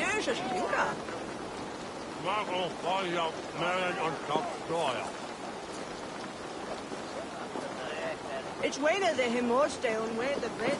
Jezus, Luca. Waarom ga je melon on top soil? It's weirder than him more down where the bread.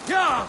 Ja!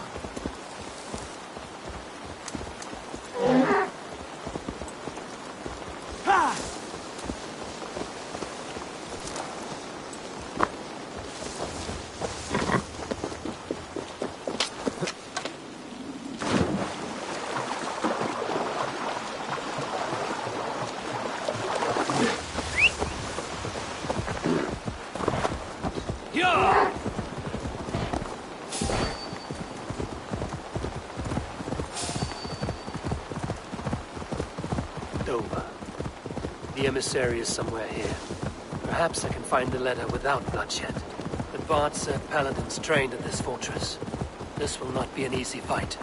The emissary is somewhere here. Perhaps I can find the letter without bloodshed. But Bart said paladins trained at this fortress. This will not be an easy fight.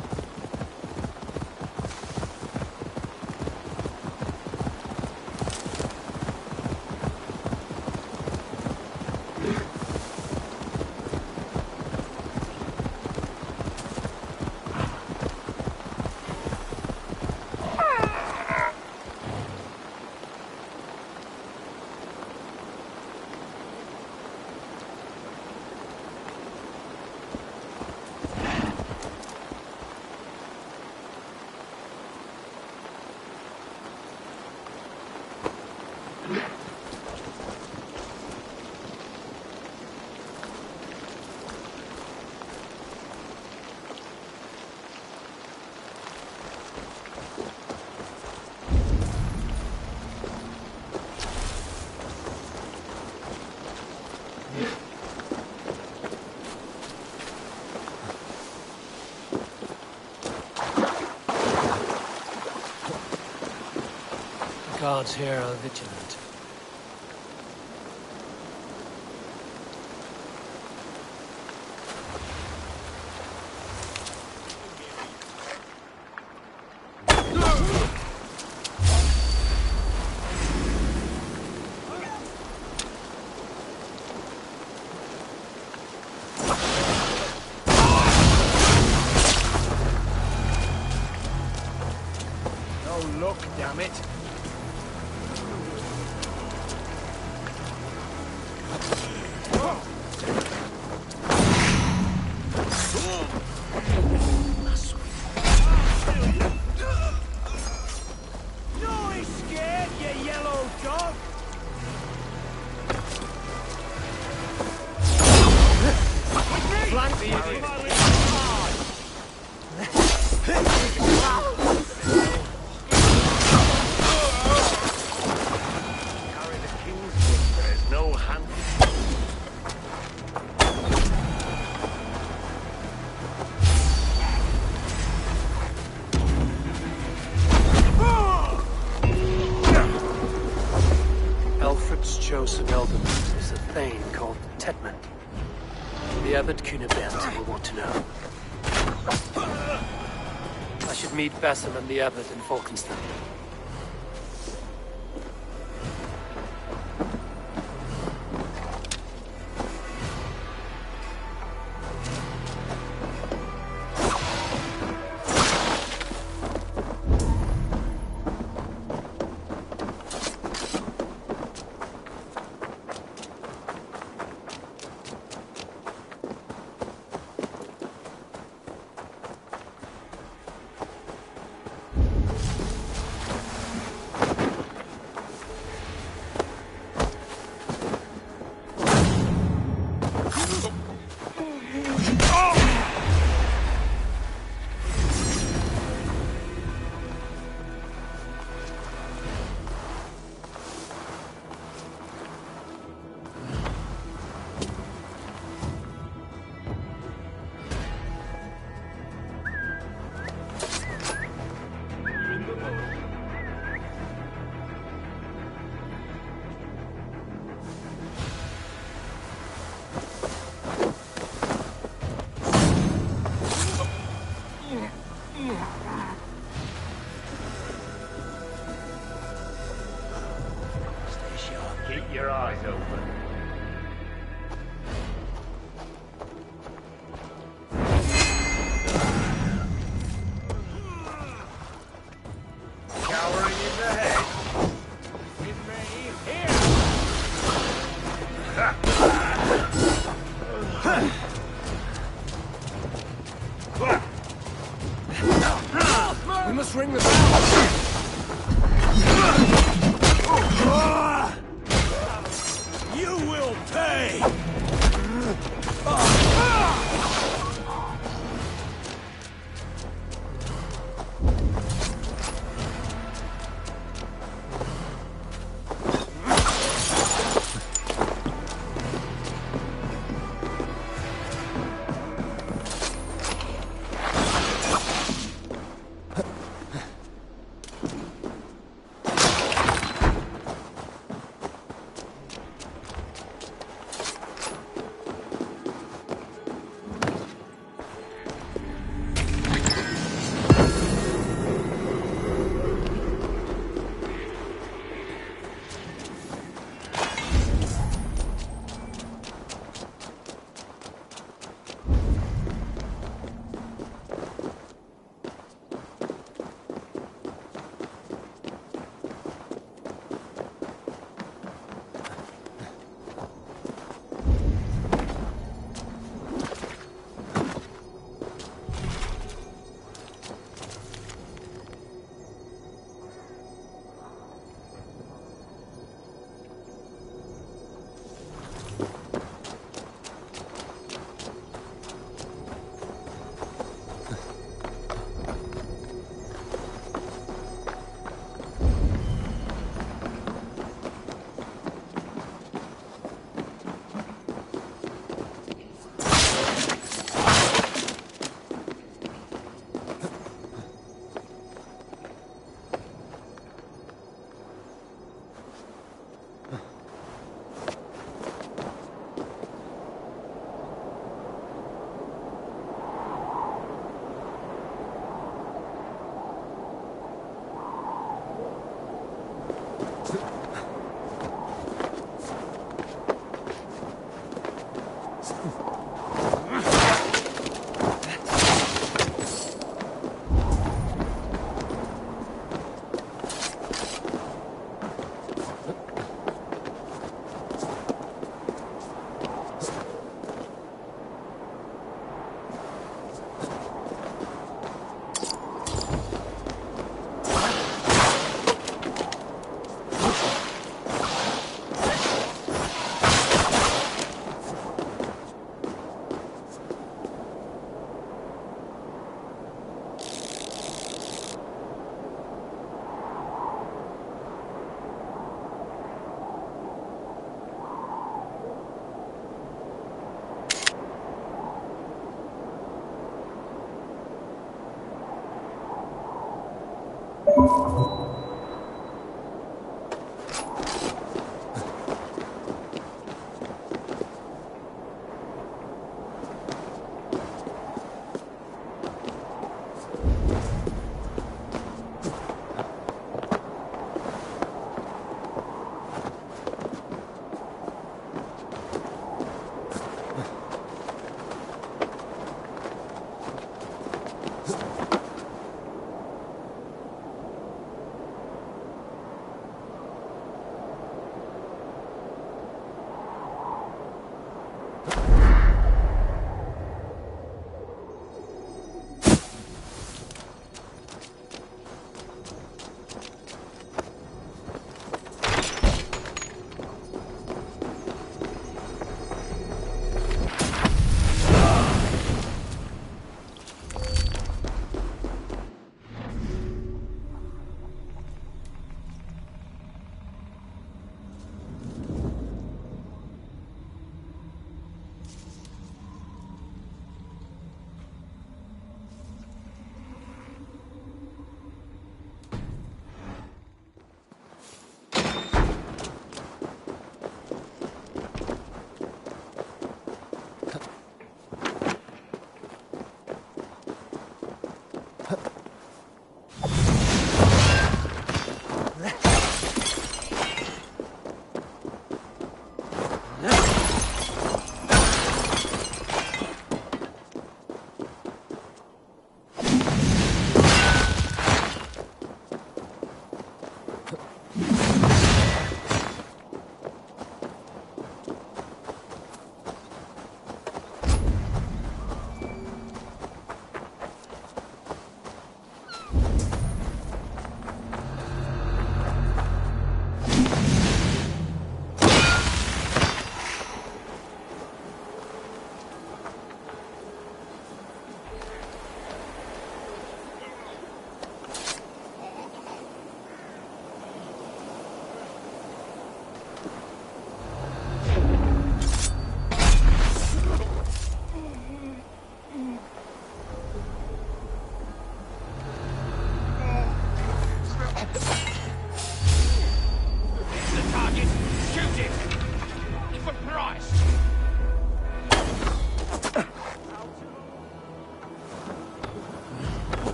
The guards here are vigilant. No luck, damn it. close to Melbourne is a thane called Tetman. The Abbot Cunibert will want to know. I should meet Basil and the Abbot in Falkenston. Keep your eyes open. Cowering in the head. With me here. We must ring the bell! You will pay!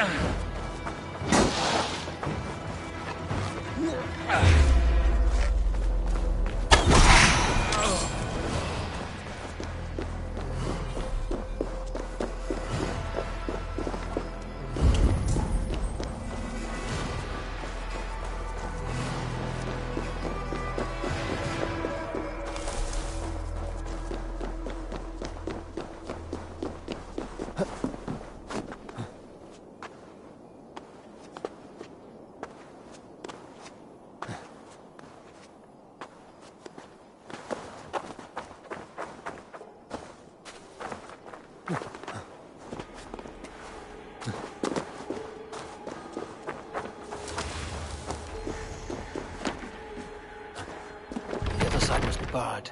The other side must be barred.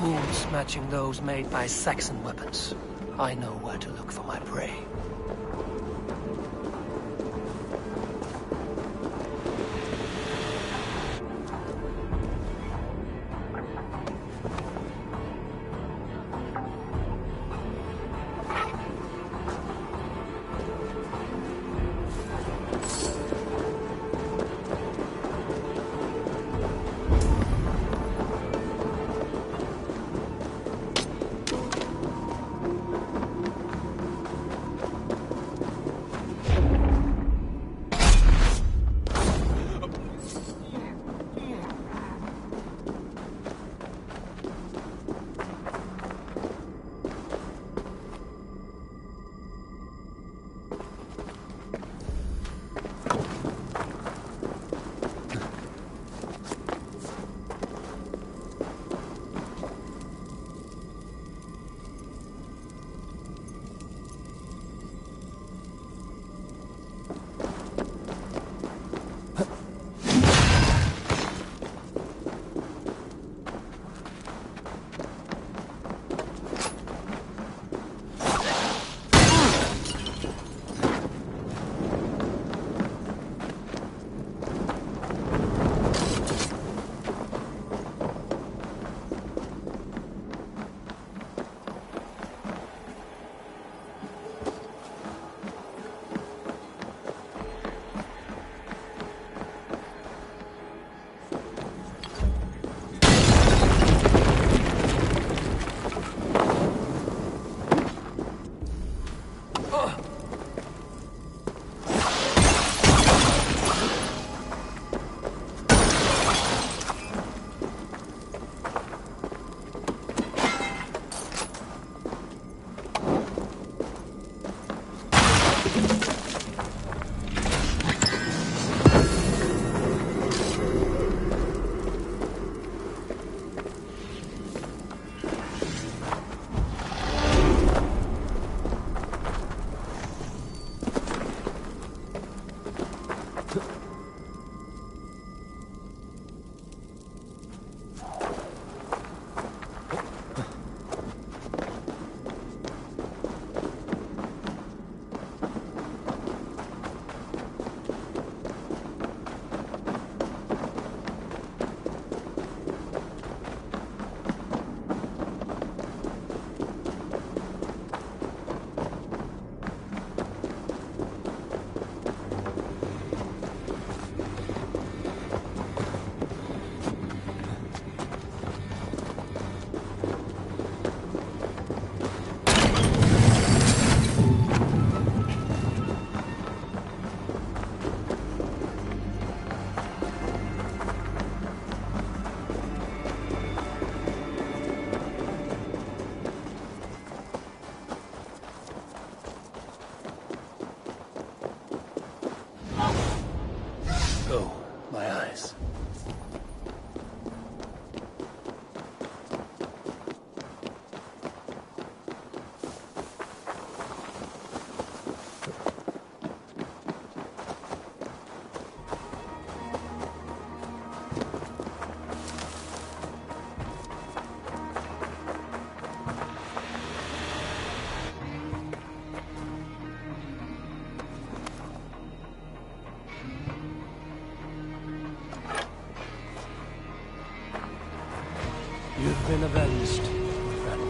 Tools matching those made by Saxon weapons. I know where to look for my prey. My eyes. You've been avenged, friend.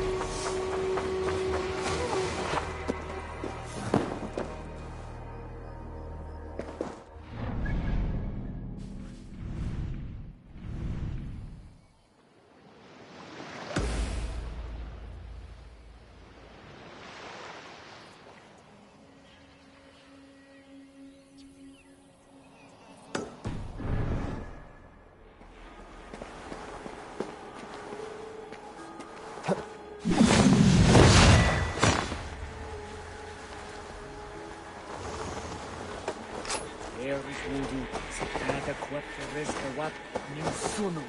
Vudu, secada quattro resta wat nessuno.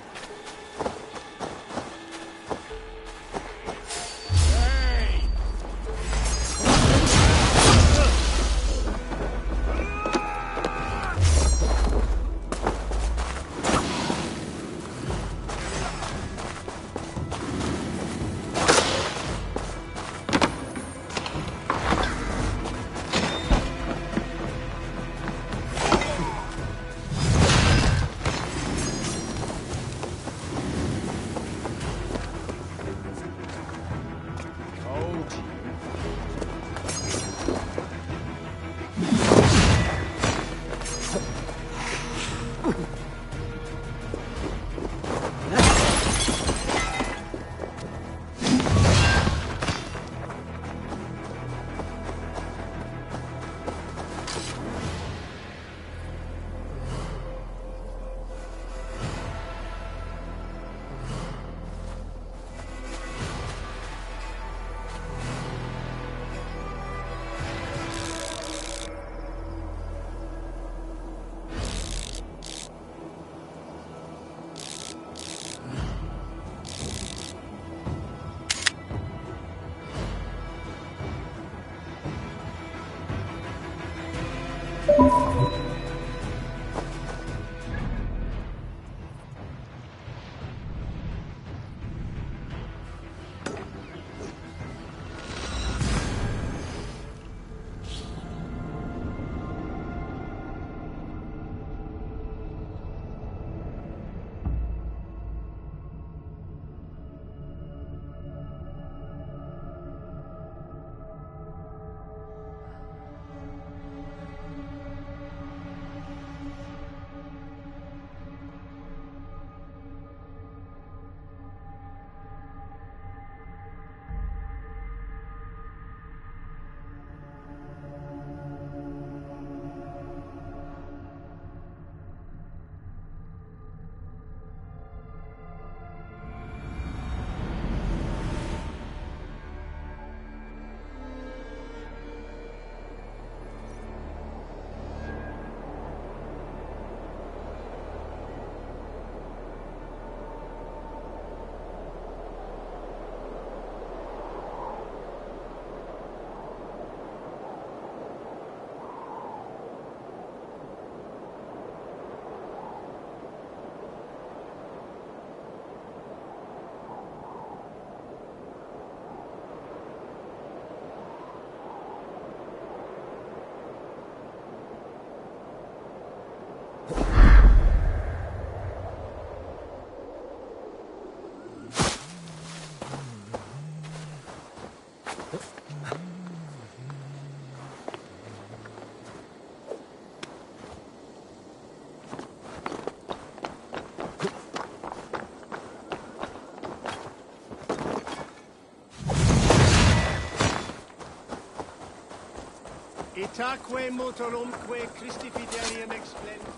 Itaque motorumque Christi fidelium explenti.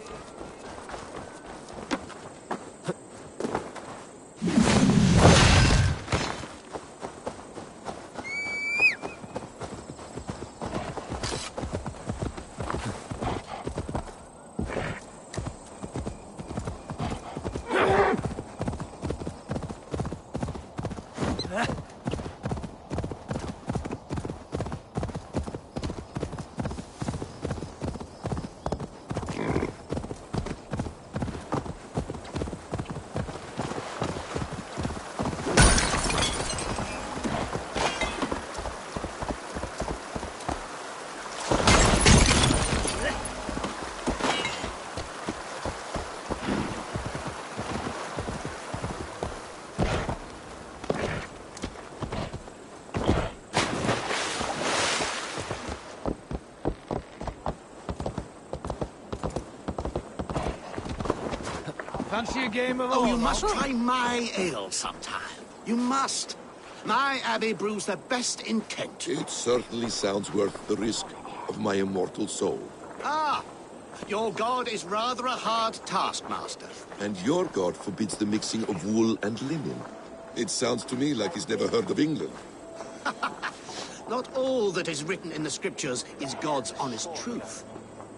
Fancy a game of Oh, you all, must huh? try my ale sometime. You must. My abbey brews the best in Kent. It certainly sounds worth the risk of my immortal soul. Ah, your god is rather a hard taskmaster. And your god forbids the mixing of wool and linen. It sounds to me like he's never heard of England. Not all that is written in the scriptures is God's honest truth.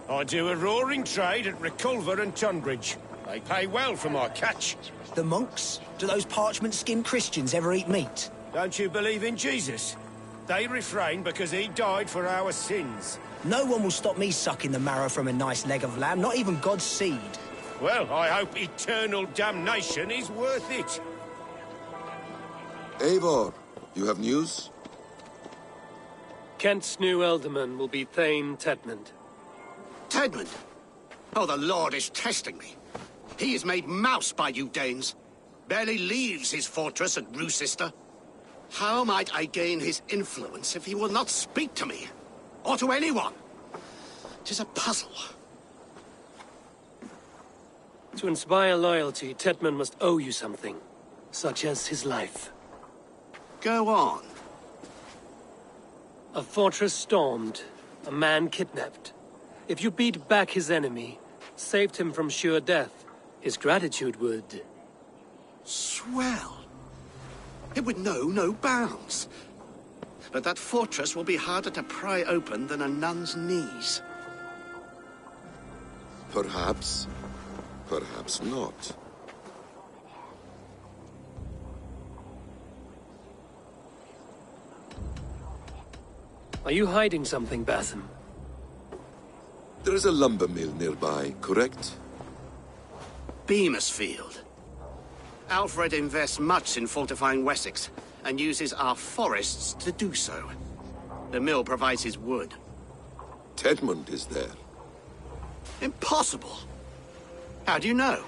I do a roaring trade at Reculver and Tunbridge. They pay well for my catch. The monks? Do those parchment-skinned Christians ever eat meat? Don't you believe in Jesus? They refrain because he died for our sins. No one will stop me sucking the marrow from a nice leg of lamb, not even God's seed. Well, I hope eternal damnation is worth it. Eivor, you have news? Kent's new ealdorman will be Thane Tedmund. Tedmund? Oh, the Lord is testing me. He is made mouse by you Danes. Barely leaves his fortress at Roosister. How might I gain his influence if he will not speak to me? Or to anyone? 'Tis a puzzle. To inspire loyalty, Tedmund must owe you something, such as his life. Go on. A fortress stormed, a man kidnapped. If you beat back his enemy, saved him from sure death, his gratitude would... Swell. It would know no bounds. But that fortress will be harder to pry open than a nun's knees. Perhaps. Perhaps not. Are you hiding something, Batham? There is a lumber mill nearby, correct? Beamisfield. Alfred invests much in fortifying Wessex, and uses our forests to do so. The mill provides his wood. Tedmund is there. Impossible! How do you know?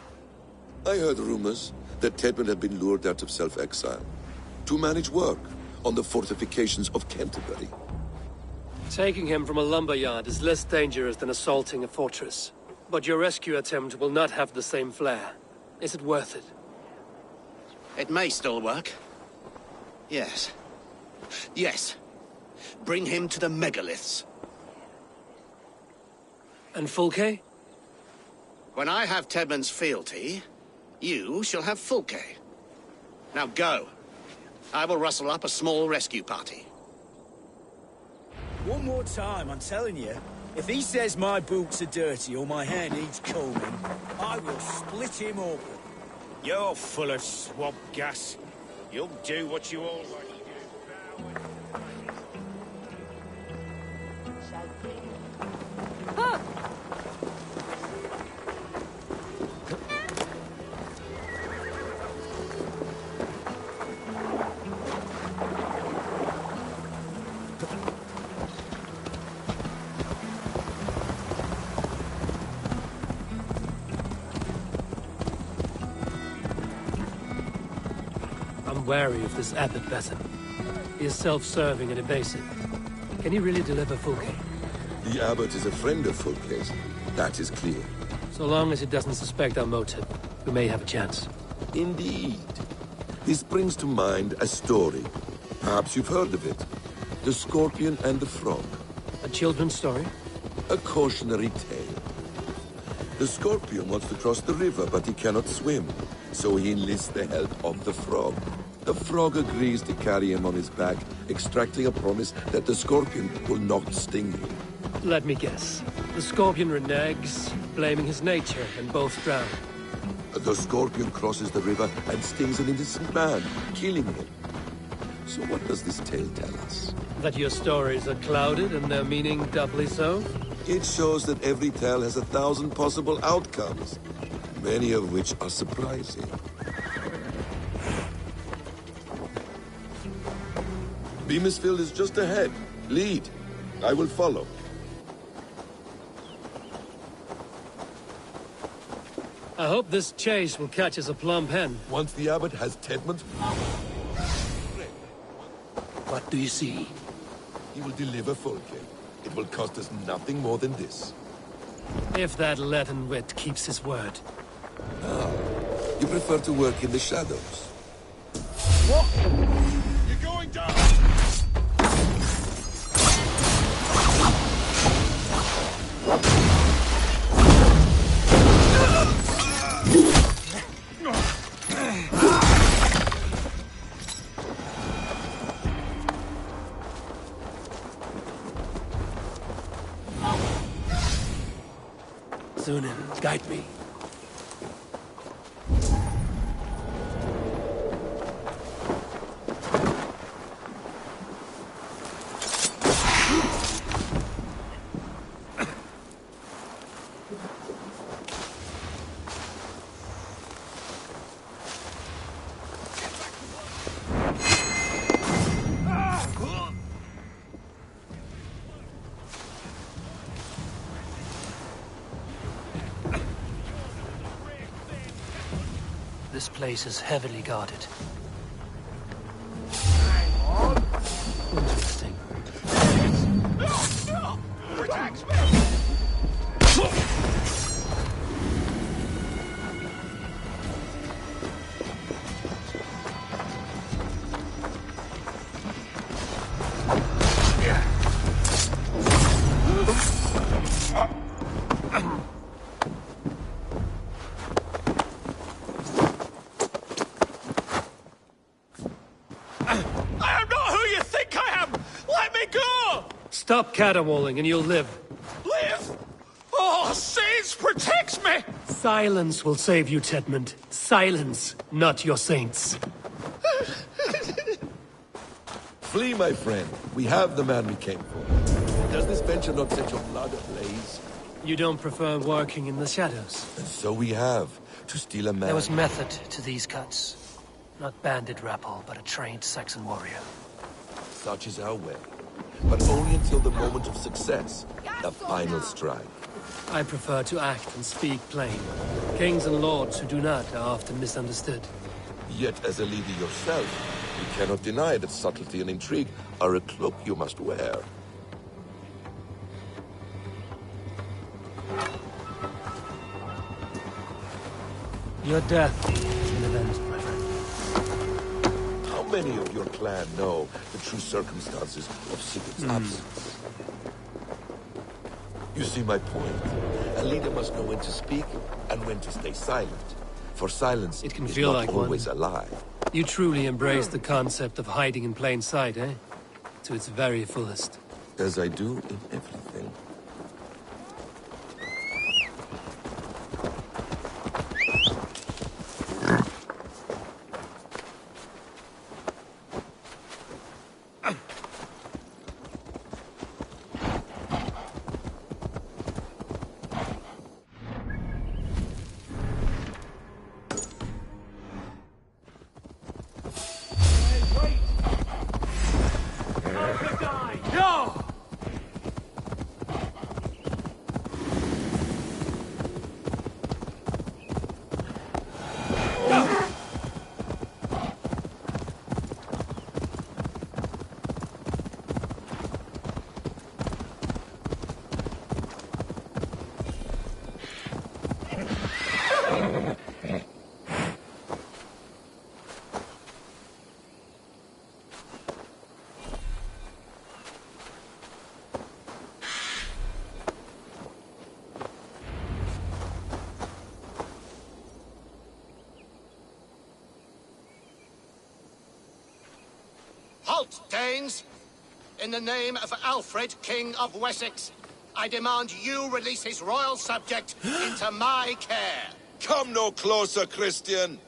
I heard rumors that Tedmund had been lured out of self-exile to manage work on the fortifications of Canterbury. Taking him from a lumberyard is less dangerous than assaulting a fortress. But your rescue attempt will not have the same flair. Is it worth it? It may still work. Yes. Yes. Bring him to the megaliths. And Fulke? When I have Tedmund's fealty, you shall have Fulke. Now go. I will rustle up a small rescue party. One more time, I'm telling you. If he says my boots are dirty or my hair needs combing, I will split him open. You're full of swab gas. You'll do what you always do. I'm wary of this abbot Batham. He is self-serving and evasive. Can he really deliver Fulke? The abbot is a friend of Fulke's. That is clear. So long as he doesn't suspect our motive, we may have a chance. Indeed. This brings to mind a story. Perhaps you've heard of it. The Scorpion and the Frog. A children's story? A cautionary tale. The Scorpion wants to cross the river, but he cannot swim. So he enlists the help of the Frog. The Frog agrees to carry him on his back, extracting a promise that the Scorpion will not sting him. Let me guess. The Scorpion reneges, blaming his nature, and both drown. The Scorpion crosses the river and stings an innocent man, killing him. So what does this tale tell us? That your stories are clouded and their meaning doubly so? It shows that every tale has 1,000 possible outcomes, many of which are surprising. Beamisfield is just ahead. Lead. I will follow. I hope this chase will catch us a plump hen. Once the abbot has Tedmund, What do you see? he will deliver Fulke. It will cost us nothing more than this. If that leaden wit keeps his word. You prefer to work in the shadows? What? You're going down! Sunan, guide me. This place is heavily guarded. Interesting. Protect me! Stop caterwauling and you'll live. Live? Oh, Saints protects me! Silence will save you, Tedmund. Silence, not your saints. Flee, my friend. We have the man we came for. Does this venture not set your blood ablaze? You don't prefer working in the shadows? And so we have. To steal a man. There was method to these cuts. Not bandit rabble, but a trained Saxon warrior. Such is our way. But only until the moment of success. The final strike. I prefer to act and speak plain. Kings and lords who do not are often misunderstood. Yet as a leader yourself, you cannot deny that subtlety and intrigue are a cloak you must wear. Your death is an event, my friend. How many of your clan know the true circumstances of Sigurd's absence? You see my point. A leader must know when to speak and when to stay silent. For silence It can is feel not like always one. a lie. You truly embrace the concept of hiding in plain sight, eh? To its very fullest. As I do in everything. Halt, Danes! In the name of Alfred, King of Wessex, I demand you release his royal subject into my care. Come no closer, Christian,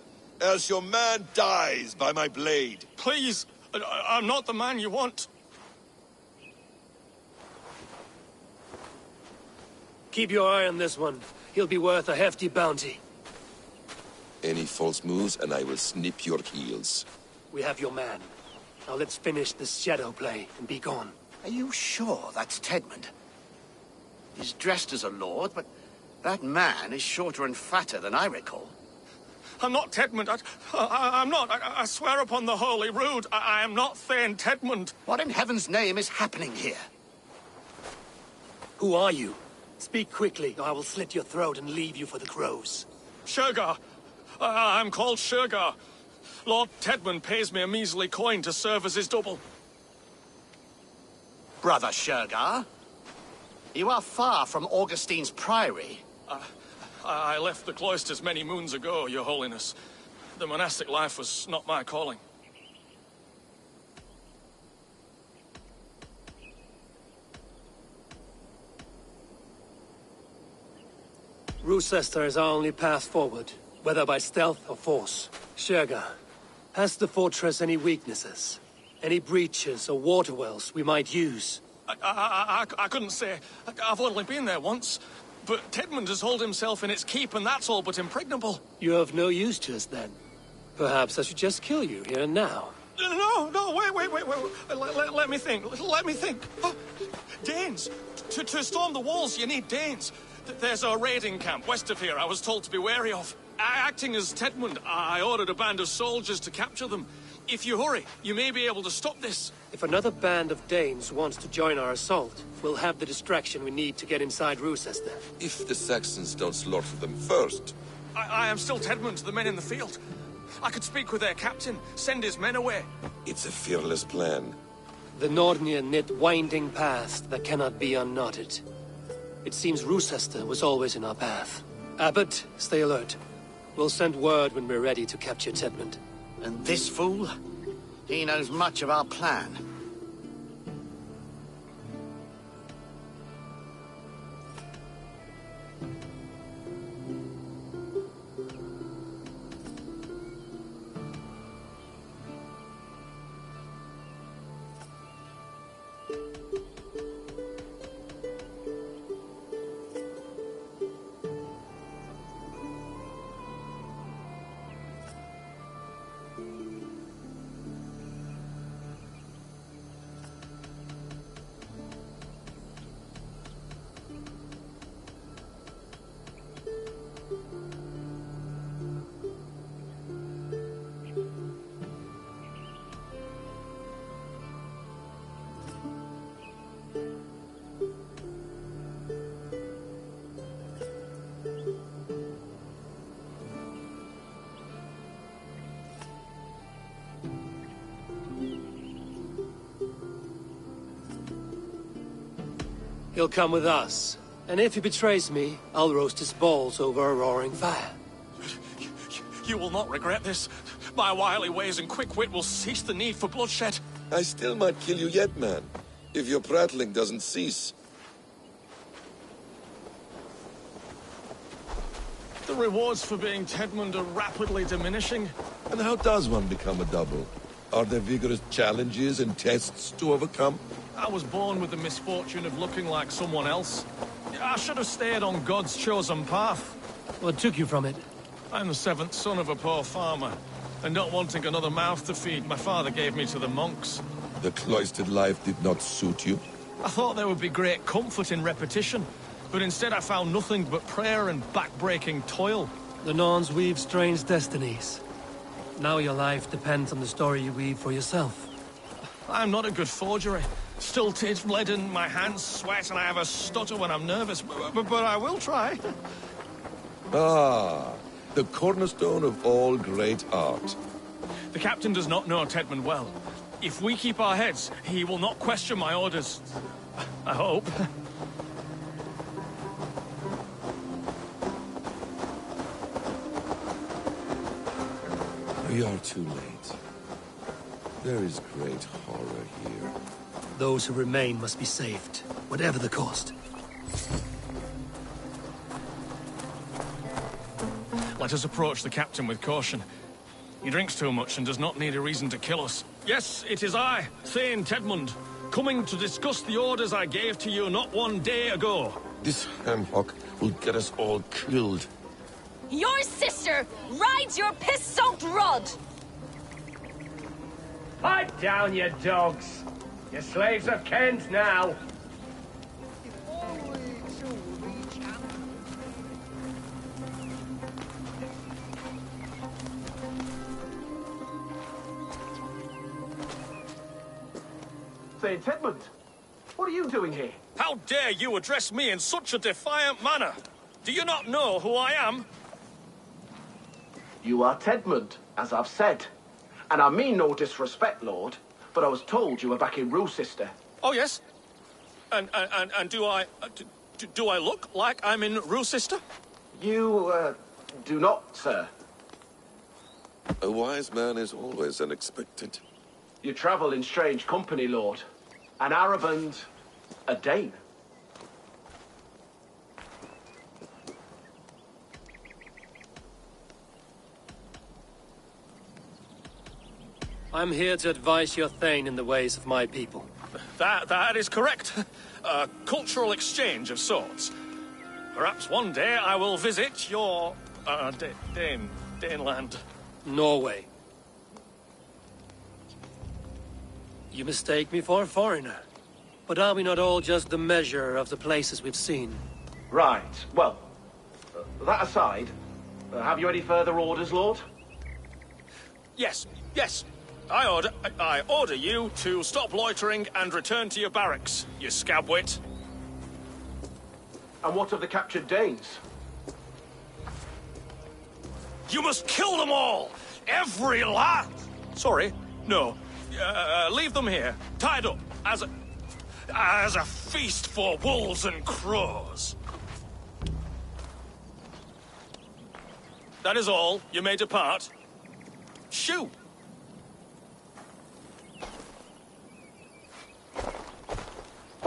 else your man dies by my blade. Please, I'm not the man you want. Keep your eye on this one. He'll be worth a hefty bounty. Any false moves and I will snip your heels. We have your man. Now let's finish this shadow play and be gone. Are you sure that's Tedmund? He's dressed as a lord, but that man is shorter and fatter than I recall. I'm not Tedmund. I'm not. I swear upon the Holy Rood, I am not Thane Tedmund. What in heaven's name is happening here? Who are you? Speak quickly, or I will slit your throat and leave you for the crows. Shergar. I'm called Shergar. Lord Tedmund pays me a measly coin to serve as his double. Brother Shergar, you are far from Augustine's priory. I left the cloisters many moons ago, Your Holiness. The monastic life was not my calling. Rochester is our only path forward, whether by stealth or force. Shergar, has the fortress any weaknesses? Any breaches or water wells we might use? I couldn't say. I've only been there once. But Tedmund has holed himself in its keep, and that's all but impregnable. You have no use to us, then. Perhaps I should just kill you here and now. No, wait. Let me think. Let me think. Oh, Danes. To storm the walls, you need Danes. There's a raiding camp west of here I was told to be wary of. Acting as Tedmund, I ordered a band of soldiers to capture them. If you hurry, you may be able to stop this. If another band of Danes wants to join our assault, we'll have the distraction we need to get inside Rochester. If the Saxons don't slaughter them first. I am still Tedmund to the men in the field. I could speak with their captain, send his men away. It's a fearless plan. The Nordnir knit winding paths that cannot be unknotted. It seems Rochester was always in our path. Abbot, stay alert. We'll send word when we're ready to capture Tedmund. And this fool? He knows much of our plan. He'll come with us. And if he betrays me, I'll roast his balls over a roaring fire. You will not regret this. My wily ways and quick wit will cease the need for bloodshed. I still might kill you yet, man. If your prattling doesn't cease. The rewards for being Tedmund are rapidly diminishing. And how does one become a double? Are there vigorous challenges and tests to overcome? I was born with the misfortune of looking like someone else. I should have stayed on God's chosen path. What took you from it? I'm the seventh son of a poor farmer, and not wanting another mouth to feed, my father gave me to the monks. The cloistered life did not suit you? I thought there would be great comfort in repetition, but instead I found nothing but prayer and back-breaking toil. The Norns weave strange destinies. Now your life depends on the story you weave for yourself. I'm not a good forgery. Stilted, leaden, my hands sweat, and I have a stutter when I'm nervous, but I will try. Ah, the cornerstone of all great art. The captain does not know Tedmund well. If we keep our heads, he will not question my orders. I hope. We are too late. There is great horror here. Those who remain must be saved, whatever the cost. Let us approach the captain with caution. He drinks too much and does not need a reason to kill us. Yes, it is I, Thane Tedmund, coming to discuss the orders I gave to you not one day ago. This hamhock will get us all killed. Your sister rides your piss-soaked rod! Pipe down, you dogs! Your slaves are Kent now! Say, Tedmund, what are you doing here? How dare you address me in such a defiant manner? Do you not know who I am? You are Tedmund, as I've said. And I mean no disrespect, Lord, but I was told you were back in Rochester. Oh, yes? And do I look like I'm in Rochester? You, do not, sir. A wise man is always unexpected. You travel in strange company, Lord. An Arab and a Dane. I'm here to advise your Thane in the ways of my people. That is correct. A cultural exchange of sorts. Perhaps one day I will visit your, Daneland. Norway. You mistake me for a foreigner. But are we not all just the measure of the places we've seen? Right. Well, that aside, have you any further orders, Lord? Yes. I order you to stop loitering and return to your barracks, you scabwit. And what of the captured Danes? You must kill them all! Every last... Sorry, no. Leave them here, tied up, as a feast for wolves and crows. That is all. You may depart. Shoot!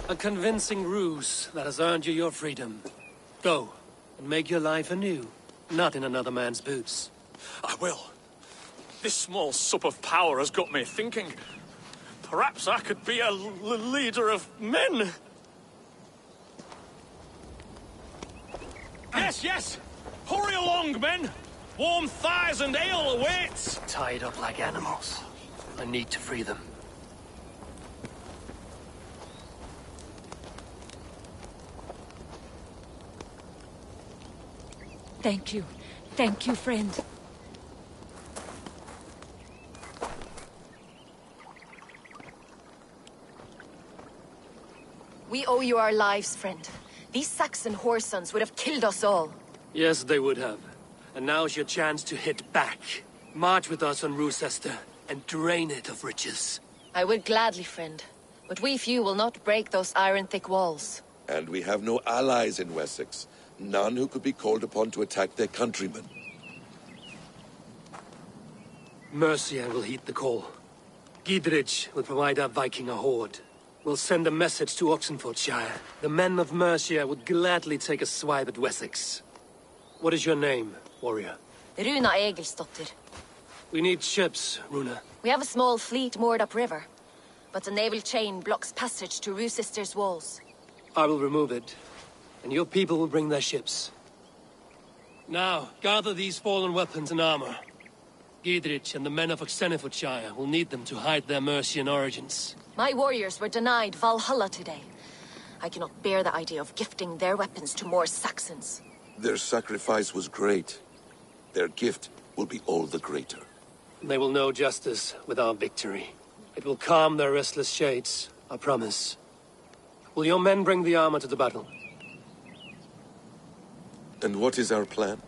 A convincing ruse that has earned you your freedom. Go, and make your life anew, not in another man's boots. I will. This small sup of power has got me thinking. Perhaps I could be a leader of men. Yes! Hurry along, men! Warm thighs and ale awaits! Tied up like animals. I need to free them. Thank you. Thank you, friend. We owe you our lives, friend. These Saxon whoresons would have killed us all. Yes, they would have. And now's your chance to hit back. March with us on Rochester, and drain it of riches. I would gladly, friend. But we few will not break those iron-thick walls. And we have no allies in Wessex. None who could be called upon to attack their countrymen. Mercia will heed the call. Gidrich will provide our Viking a horde. We'll send a message to Oxenfordshire. The men of Mercia would gladly take a swipe at Wessex. What is your name, warrior? Runa Egilsdotter. We need ships, Runa. We have a small fleet moored upriver, but the naval chain blocks passage to Rochester's walls. I will remove it, and your people will bring their ships. Now, gather these fallen weapons and armor. Gidrich and the men of Oxenfordshire will need them to hide their Mercian origins. My warriors were denied Valhalla today. I cannot bear the idea of gifting their weapons to more Saxons. Their sacrifice was great. Their gift will be all the greater. They will know justice with our victory. It will calm their restless shades, I promise. Will your men bring the armor to the battle? And what is our plan?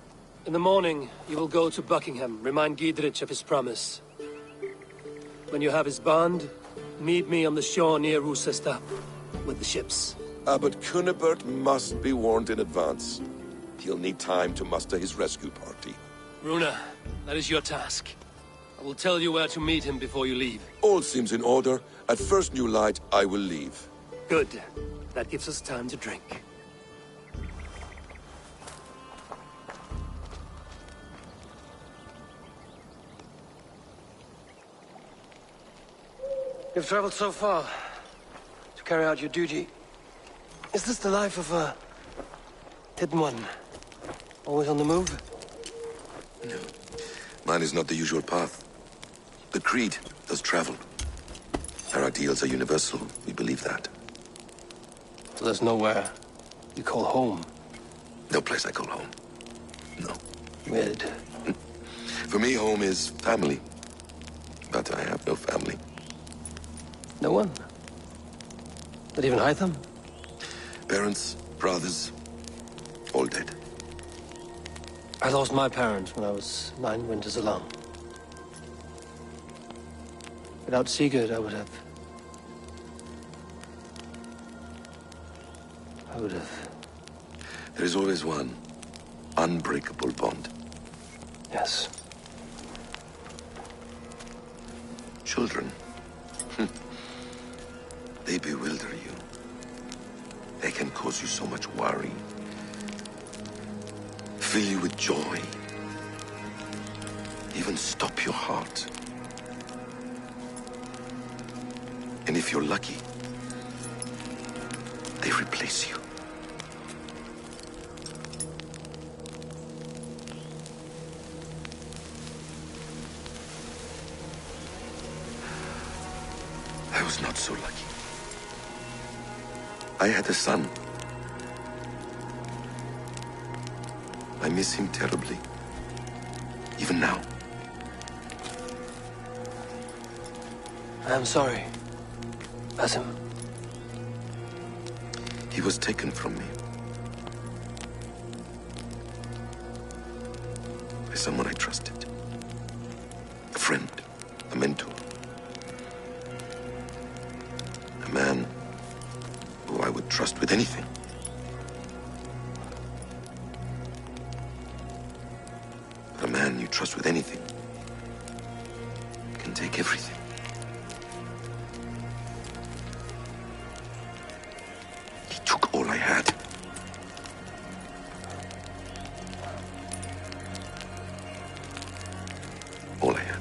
In the morning, you will go to Buckingham, remind Gidrich of his promise. When you have his bond, meet me on the shore near Rochester, with the ships. But Cunibert must be warned in advance. He'll need time to muster his rescue party. Runa, that is your task. I will tell you where to meet him before you leave. All seems in order. At first new light, I will leave. Good. That gives us time to drink. You've traveled so far to carry out your duty. Is this the life of a hidden one? Always on the move? No. Mine is not the usual path. The Creed does travel. Our ideals are universal. We believe that. So there's nowhere you call home? No place I call home. No. Weird. For me, home is family. But I have no family. No one? Not even Hytham? Parents, brothers, all dead. I lost my parents when I was 9 winters alone. Without Sigurd, I would have... There is always one unbreakable bond. Yes. Children. They bewilder you. They can cause you so much worry. Fill you with joy. Even stop your heart. And if you're lucky, they replace you. I was not so lucky. I had a son. I miss him terribly. Even now. I am sorry. Basim. He was taken from me. By someone I trusted. A friend. A mentor. A man who I would trust with anything. But a man you trust with anything can take everything. He took all I had. All I had.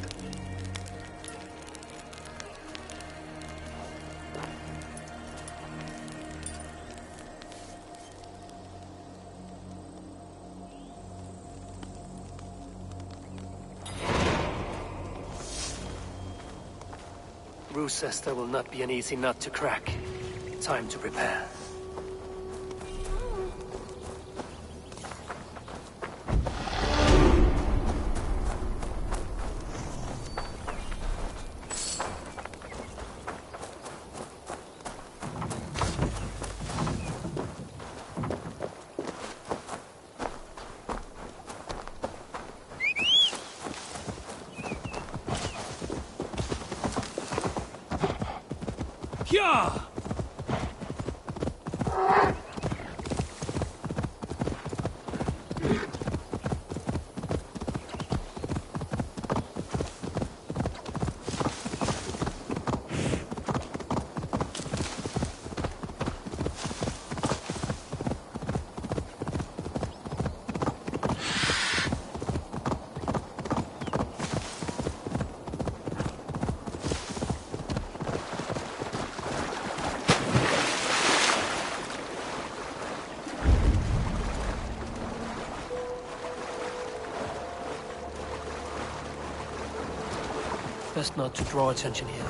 Roosester will not be an easy nut to crack. Time to prepare. Yeah! Best not to draw attention here.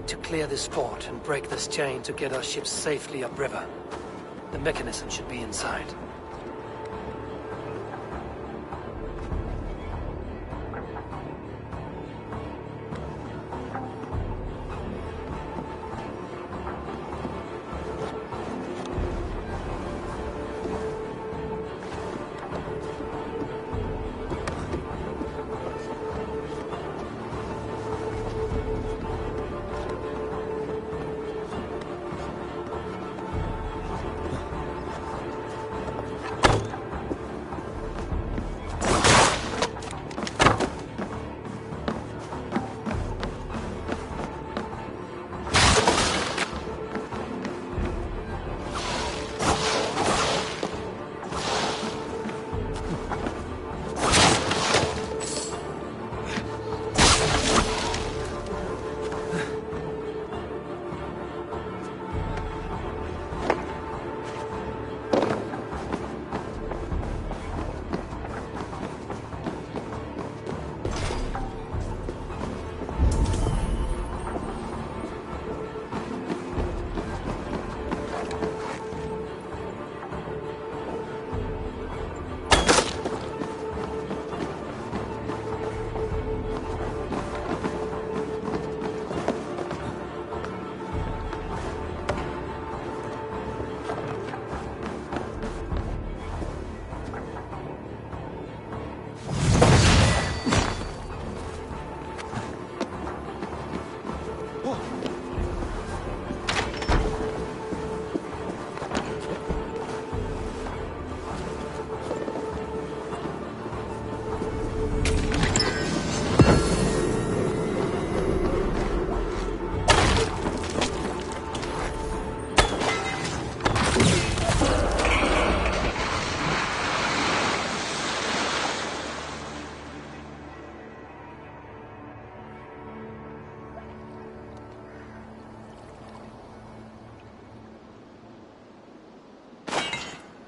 To clear this port and break this chain to get our ships safely upriver. The mechanism should be inside.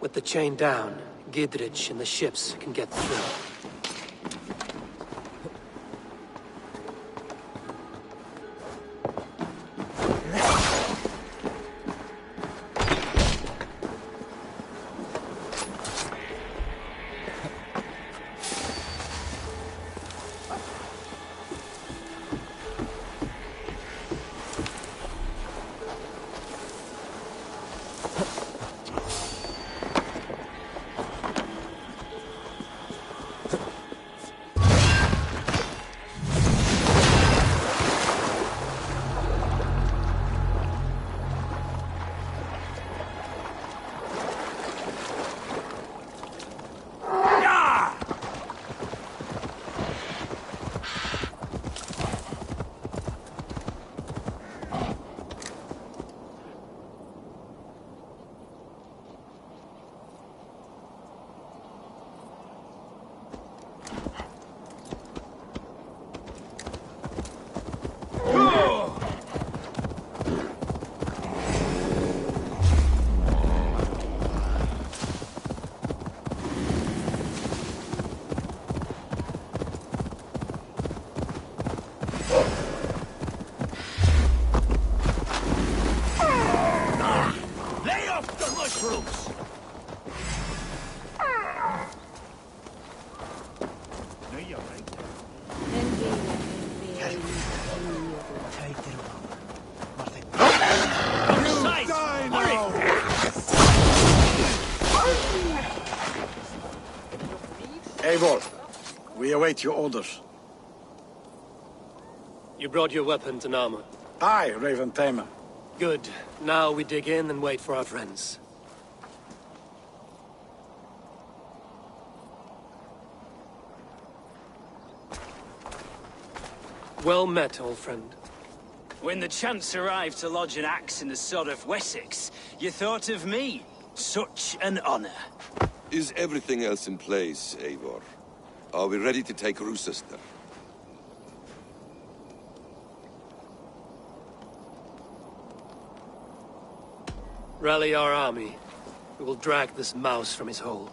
With the chain down, Gidrich and the ships can get through. Eivor, we await your orders. You brought your weapons and armor. Aye, Raven Tamer. Good. Now we dig in and wait for our friends. Well met, old friend. When the chance arrived to lodge an axe in the sod of Wessex, you thought of me. Such an honor. Is everything else in place, Eivor? Are we ready to take Rochester? Rally our army. We will drag this mouse from his hole.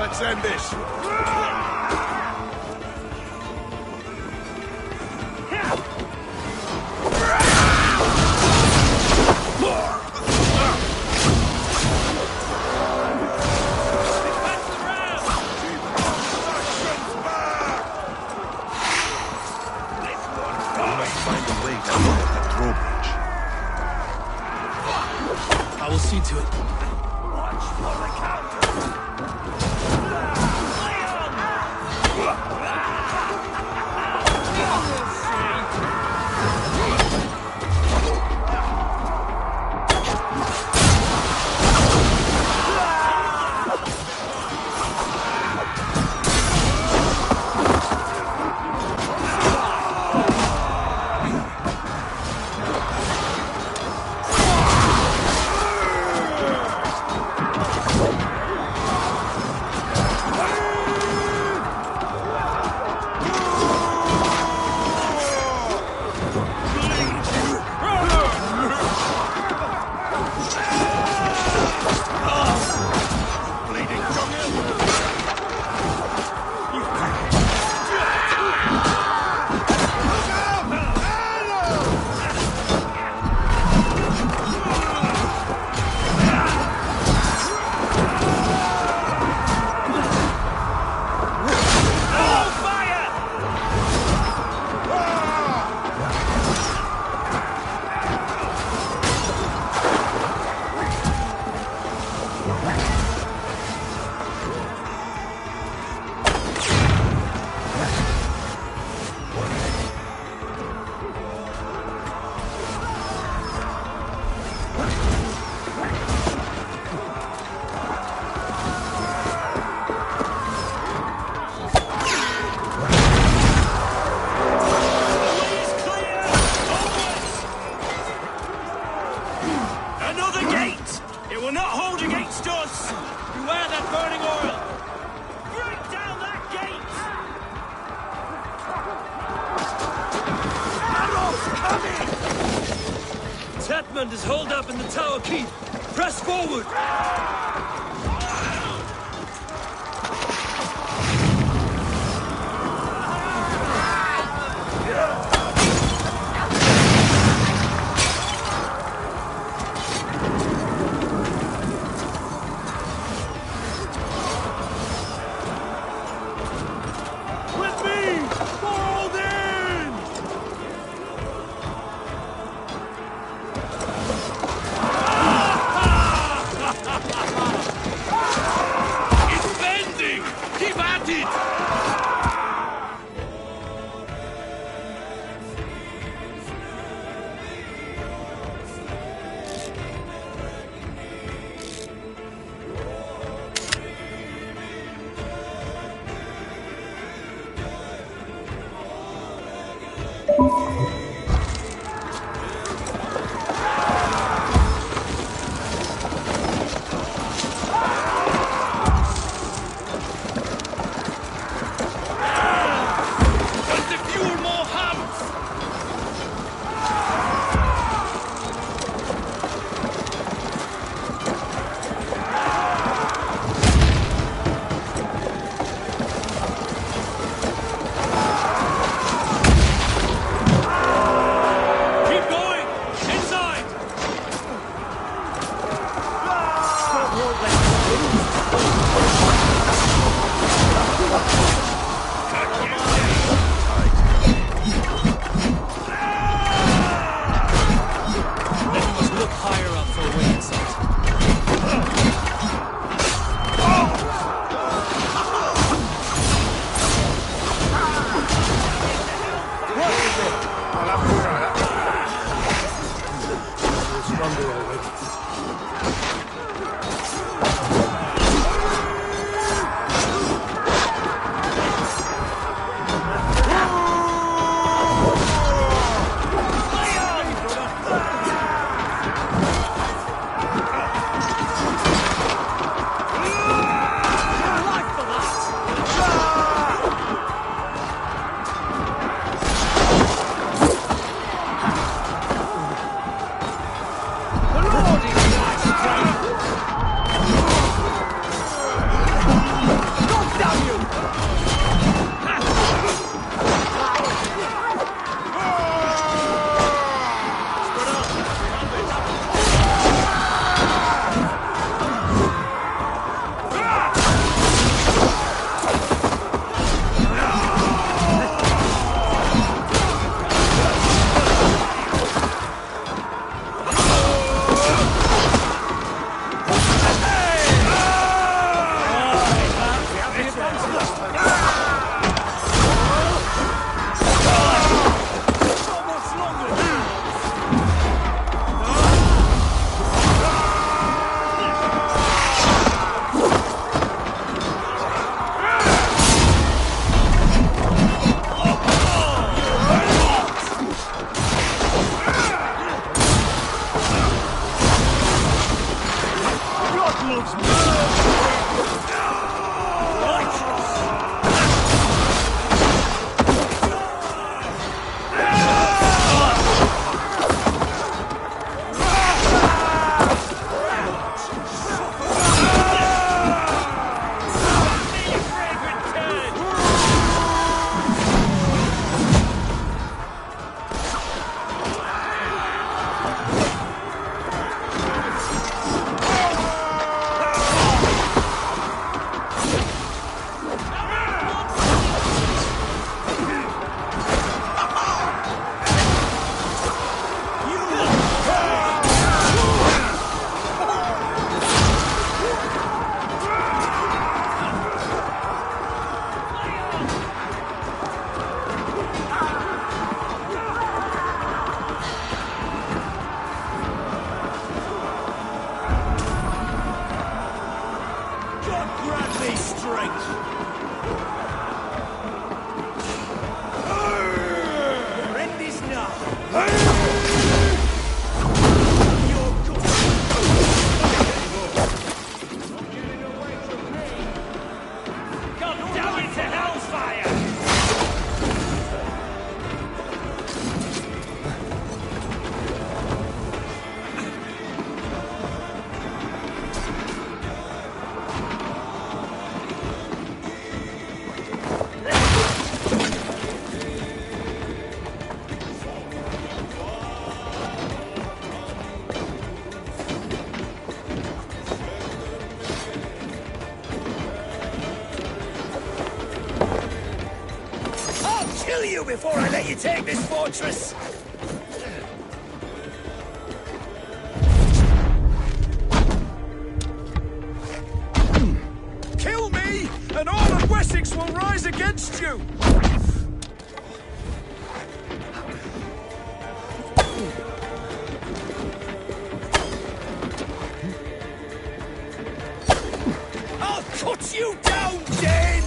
Let's end this. I will see to it. Watch for the counter! Tetmund is holed up in the tower keep. Press forward! Kill you before I let you take this fortress! Kill me, and all of Wessex will rise against you! I'll cut you down, Dane!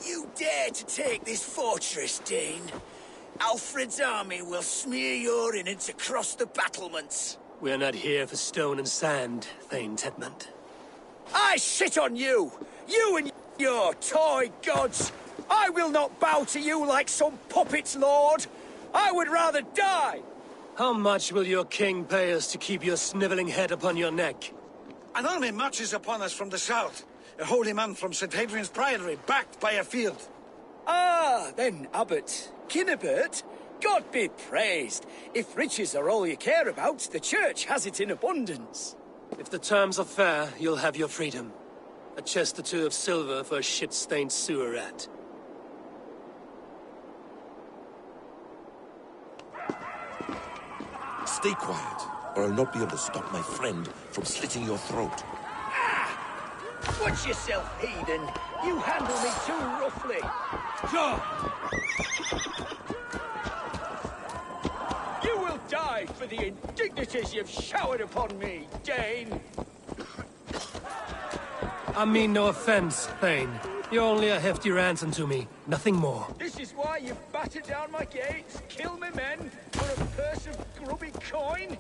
You dare to take this fortress, Dane? Alfred's army will smear your innards across the battlements. We're not here for stone and sand, Thane Tedmund. I shit on you! You and your toy gods! I will not bow to you like some puppet's lord! I would rather die! How much will your king pay us to keep your snivelling head upon your neck? An army marches upon us from the south. A holy man from St. Hadrian's Priory, backed by a field. Ah, then, Abbot Kinnebert, God be praised. If riches are all you care about, the church has it in abundance. If the terms are fair, you'll have your freedom. A chest or two of silver for a shit-stained sewer rat. Stay quiet, or I'll not be able to stop my friend from slitting your throat. Watch yourself, heathen. You handle me too roughly. You will die for the indignities you've showered upon me, Dane. I mean no offense, Thane. You're only a hefty ransom to me, nothing more. This is why you've battered down my gates, killed my men, for a purse of grubby coin?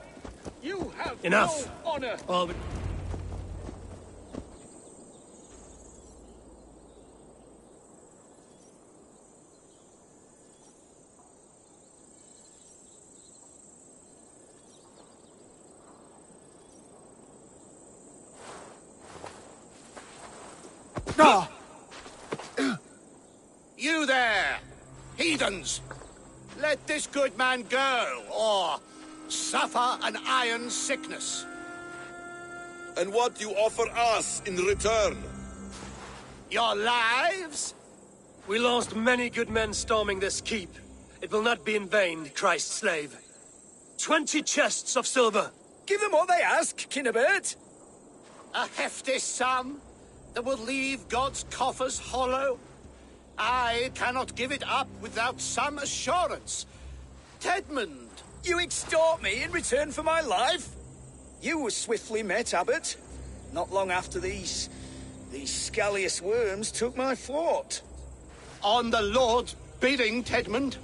You have Enough! no honor! All but... You there, heathens! Let this good man go, or suffer an iron sickness. And what do you offer us in return? Your lives? We lost many good men storming this keep. It will not be in vain, Christ's slave. 20 chests of silver. Give them what they ask, Kinnebert. A hefty sum that will leave God's coffers hollow? I cannot give it up without some assurance. Tedmund! You extort me in return for my life? You were swiftly met, Abbot. Not long after these scallious worms took my fort. On the Lord's bidding, Tedmund.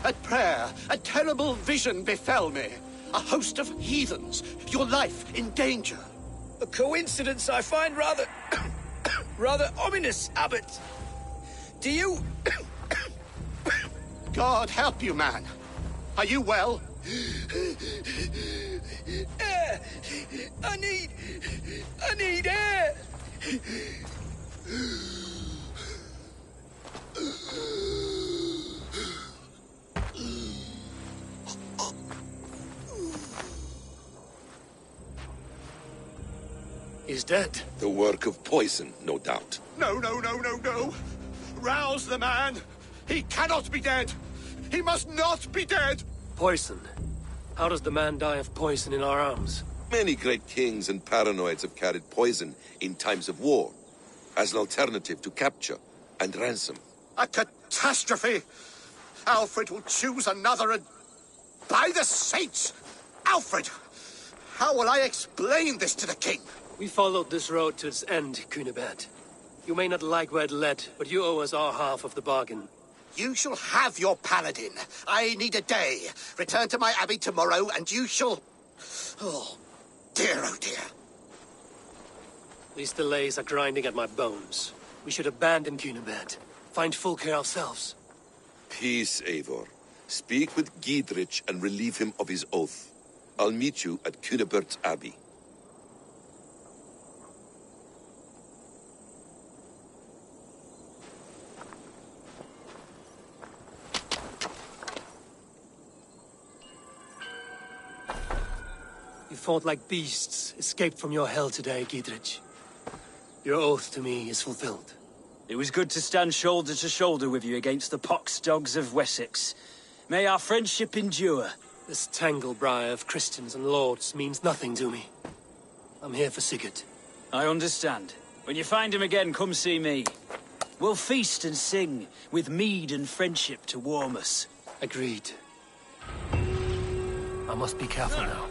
At prayer, a terrible vision befell me. A host of heathens, your life in danger. A coincidence I find rather... rather ominous, Abbot. Do you... God help you, man. Are you well? Air! I need air! He's dead. The work of poison, no doubt. No. Rouse the man. He cannot be dead. He must not be dead. Poison. How does the man die of poison in our arms? Many great kings and paranoids have carried poison in times of war, as an alternative to capture and ransom. A catastrophe. Alfred will choose another and... By the saints! Alfred! How will I explain this to the king? We followed this road to its end, Cunibert. You may not like where it led, but you owe us our half of the bargain. You shall have your paladin. I need a day. Return to my abbey tomorrow, and you shall... Oh dear. These delays are grinding at my bones. We should abandon Cunibert. Find Fulker ourselves. Peace, Eivor. Speak with Giedrich and relieve him of his oath. I'll meet you at Cunibert's Abbey. You fought like beasts, escaped from your hell today, Giedrich. Your oath to me is fulfilled. It was good to stand shoulder to shoulder with you against the pox dogs of Wessex. May our friendship endure. This tangle-briar of Christians and lords means nothing to me. I'm here for Sigurd. I understand. When you find him again, come see me. We'll feast and sing, with mead and friendship to warm us. Agreed. I must be careful now.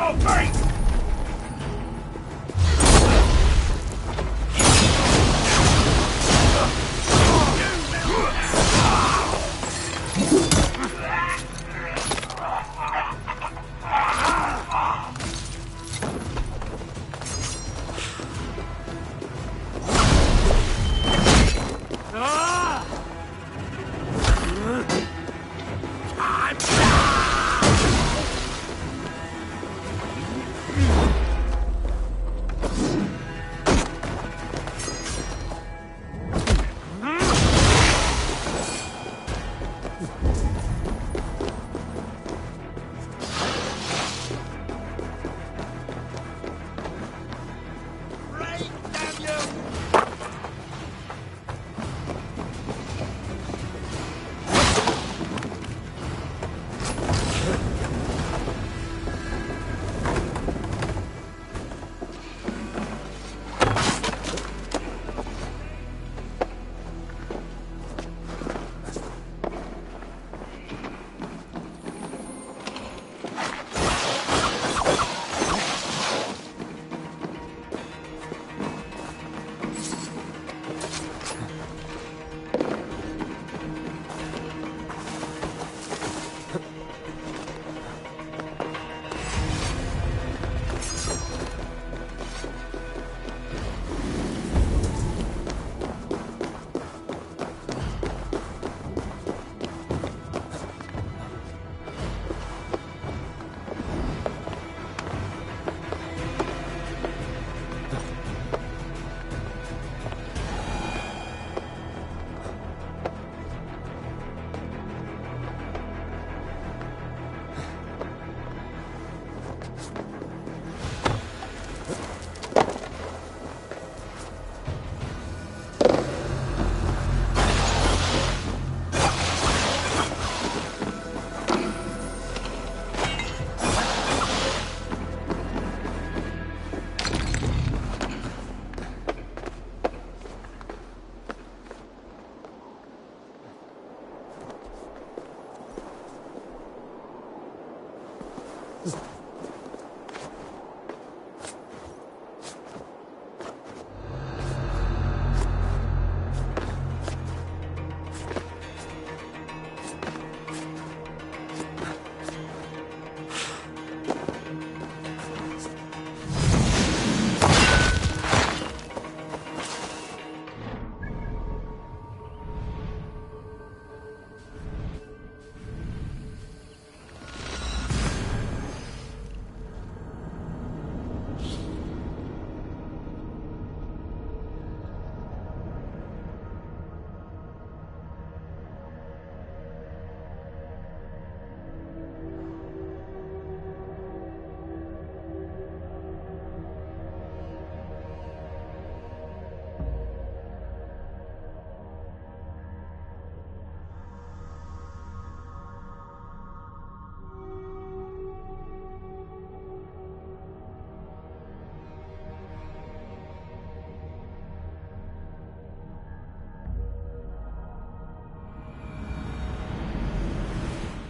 your fate!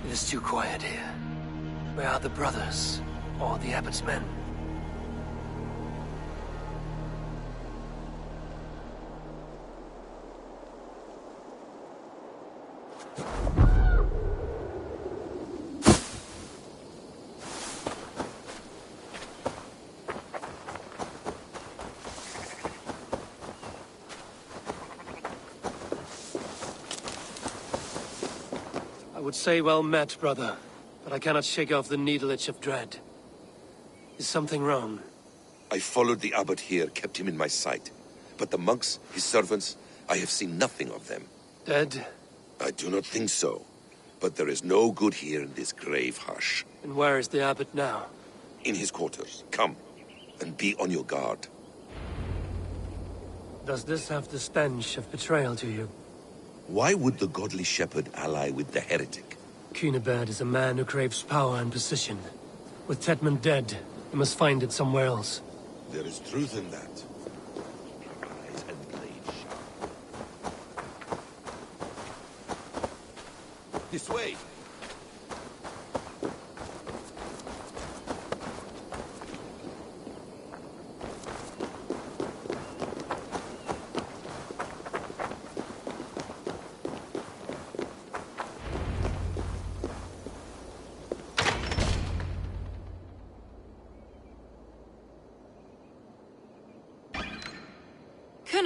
It is too quiet here. Where are the brothers? Or the Abbot's men? I would say well met, brother, but I cannot shake off the needle itch of dread. Is something wrong? I followed the abbot here, kept him in my sight. But the monks, his servants, I have seen nothing of them. Dead? I do not think so. But there is no good here in this grave hush. And where is the abbot now? In his quarters. Come, and be on your guard. Does this have the stench of betrayal to you? Why would the godly shepherd ally with the heretic? Cunibert is a man who craves power and position. With Tedmund dead, he must find it somewhere else. There is truth in that. Eyes and blade sharp. This way!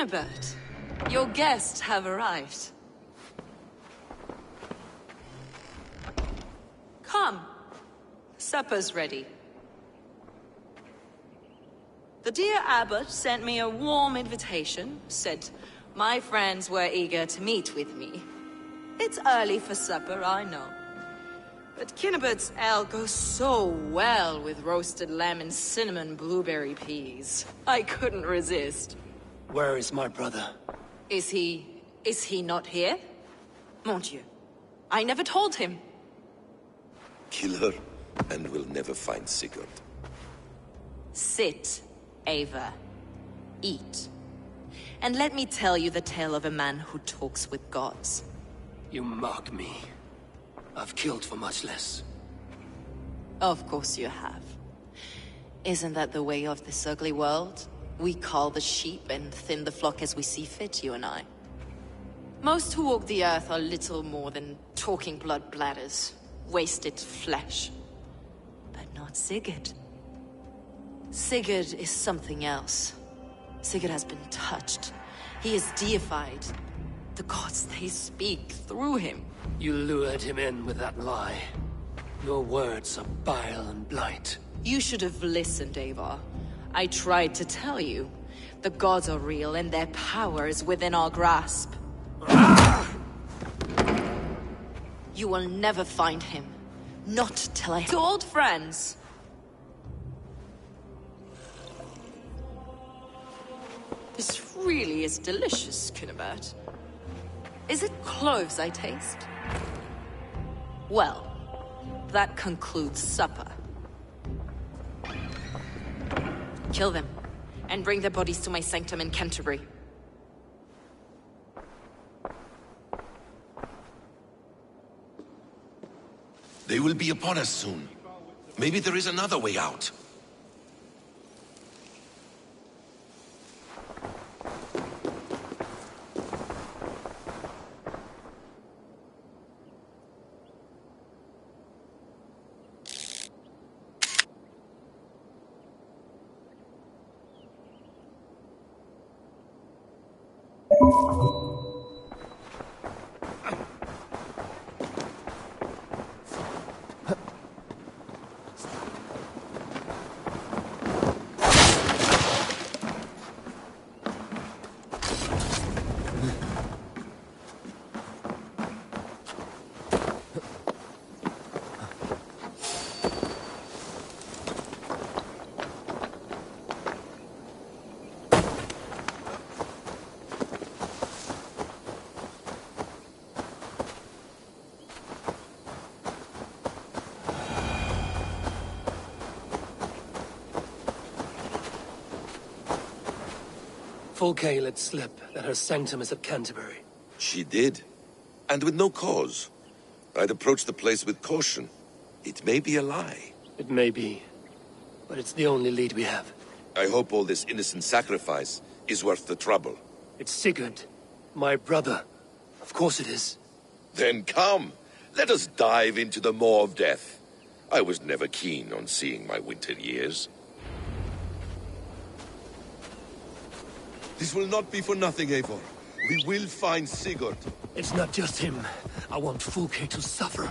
Kinnebert, your guests have arrived. Come. Supper's ready. The dear abbot sent me a warm invitation, said my friends were eager to meet with me. It's early for supper, I know. But Kinnebert's ale goes so well with roasted lamb and cinnamon blueberry peas. I couldn't resist. Where is my brother? Is he not here? Mon Dieu. I never told him. Kill her, and we'll never find Sigurd. Sit, Ava. Eat. And let me tell you the tale of a man who talks with gods. You mock me. I've killed for much less. Of course you have. Isn't that the way of this ugly world? We cull the sheep and thin the flock as we see fit, you and I. Most who walk the earth are little more than talking blood bladders, wasted flesh. But not Sigurd. Sigurd is something else. Sigurd has been touched. He is deified. The gods, they speak through him. You lured him in with that lie. Your words are bile and blight. You should have listened, Avar. I tried to tell you. The gods are real and their power is within our grasp. You will never find him. Not till I... To old friends. This really is delicious, Kinnebert. Is it cloves I taste? Well, that concludes supper. Kill them, and bring their bodies to my sanctum in Canterbury. They will be upon us soon. Maybe there is another way out. Fulke let slip that her sanctum is at Canterbury. She did. And with no cause. I'd approach the place with caution. It may be a lie. It may be. But it's the only lead we have. I hope all this innocent sacrifice is worth the trouble. It's Sigurd. My brother. Of course it is. Then come. Let us dive into the maw of death. I was never keen on seeing my winter years. This will not be for nothing, Eivor. We will find Sigurd. It's not just him. I want Fulke to suffer.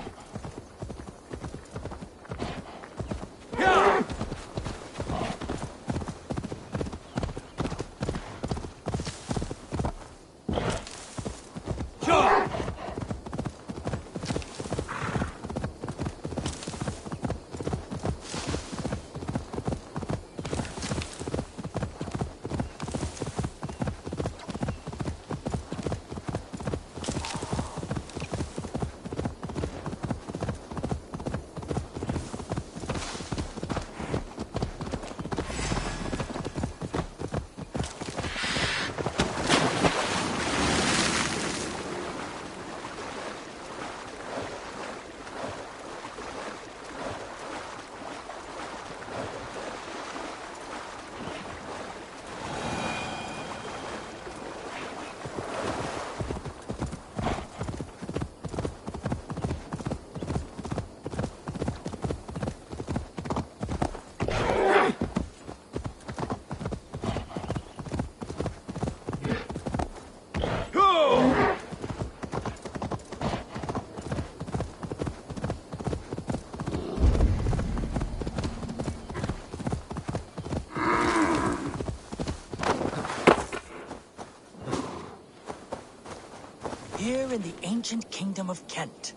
ancient kingdom of Kent.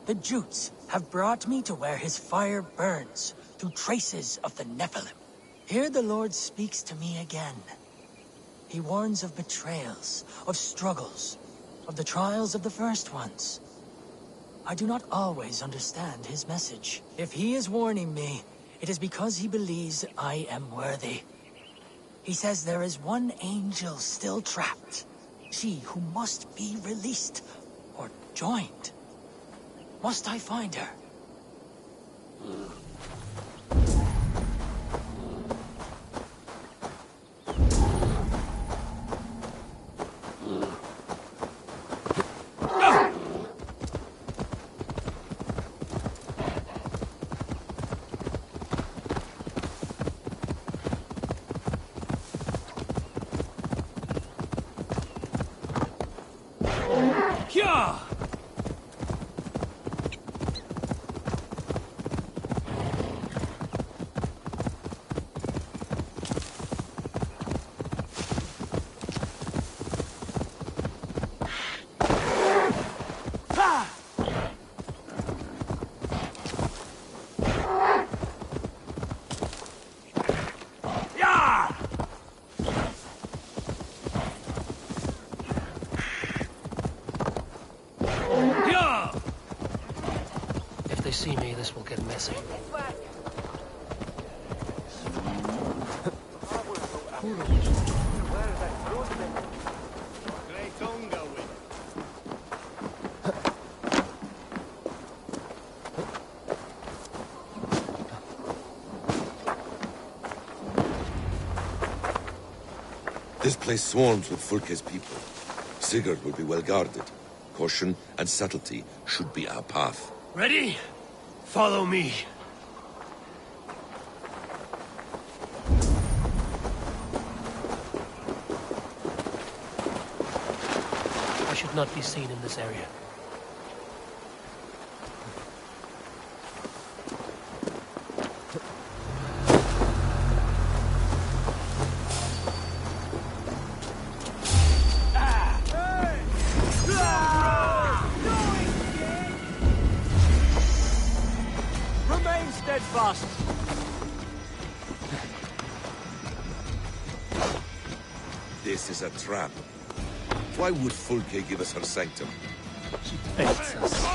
The Jutes have brought me to where his fire burns, through traces of the Nephilim. Here the Lord speaks to me again. He warns of betrayals, of struggles, of the trials of the first ones. I do not always understand his message. If he is warning me, it is because he believes I am worthy. He says there is one angel still trapped. She who must be released, or joined. Must I find her? If they see me, this will get messy. This place swarms with Fulke's people. Sigurd will be well guarded. Caution and subtlety should be our path. Ready? Follow me. I should not be seen in this area. Steadfast. This is a trap. Why would Fulke give us her sanctum? She faints us.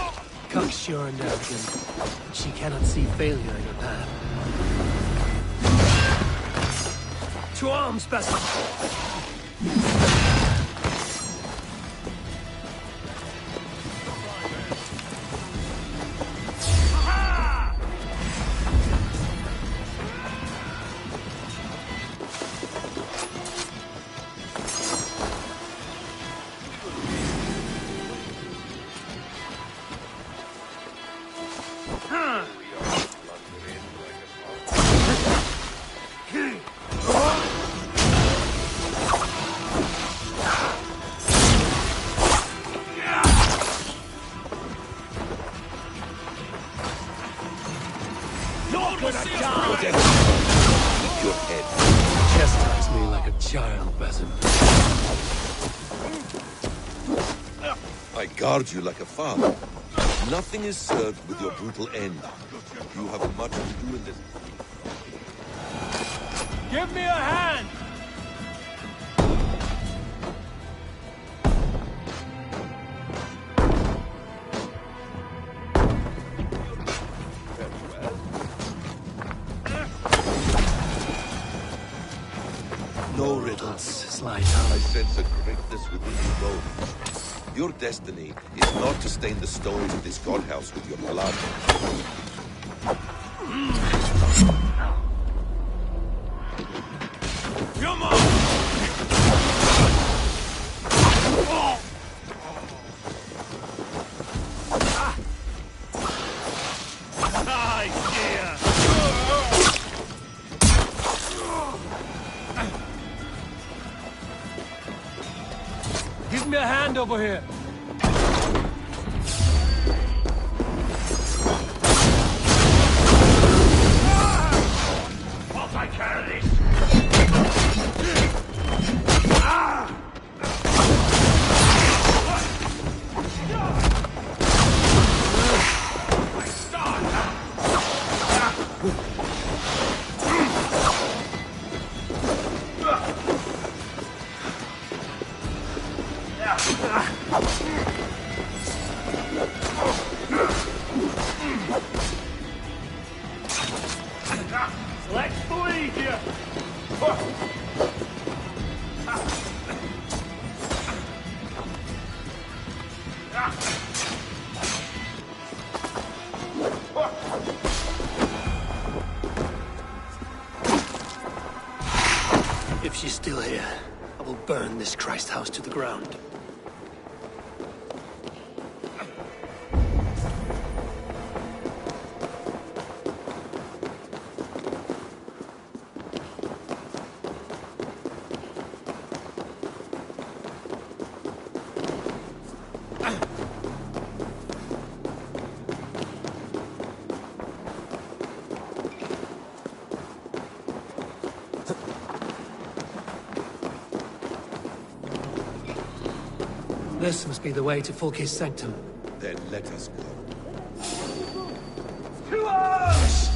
Cocksure and arrogant. She cannot see failure in her path. To arms, Basil! Your head. Chastise me like a child, Basim. I guard you like a father. Nothing is served with your brutal end. You have much to do in this. Give me a hand! No riddles. Slide down. I sense a greatness within you both. Your destiny is not to stain the stones of this godhouse with your blood. Come on! Give me a hand over here. I'll take care of this. Let's believe you! If she's still here, I will burn this Christ house to the ground. This must be the way to Fulke's sanctum. Then let us go. To us!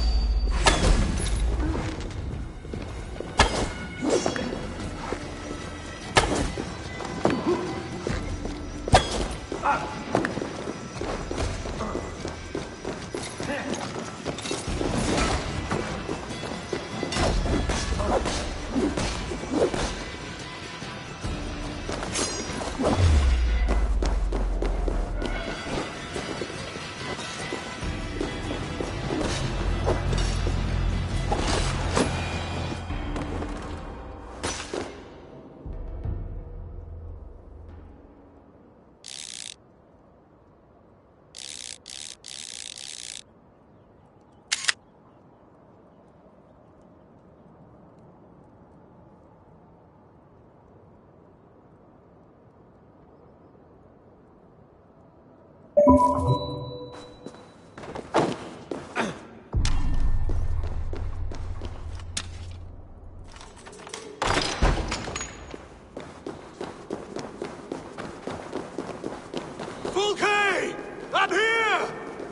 Fulke! I'm here!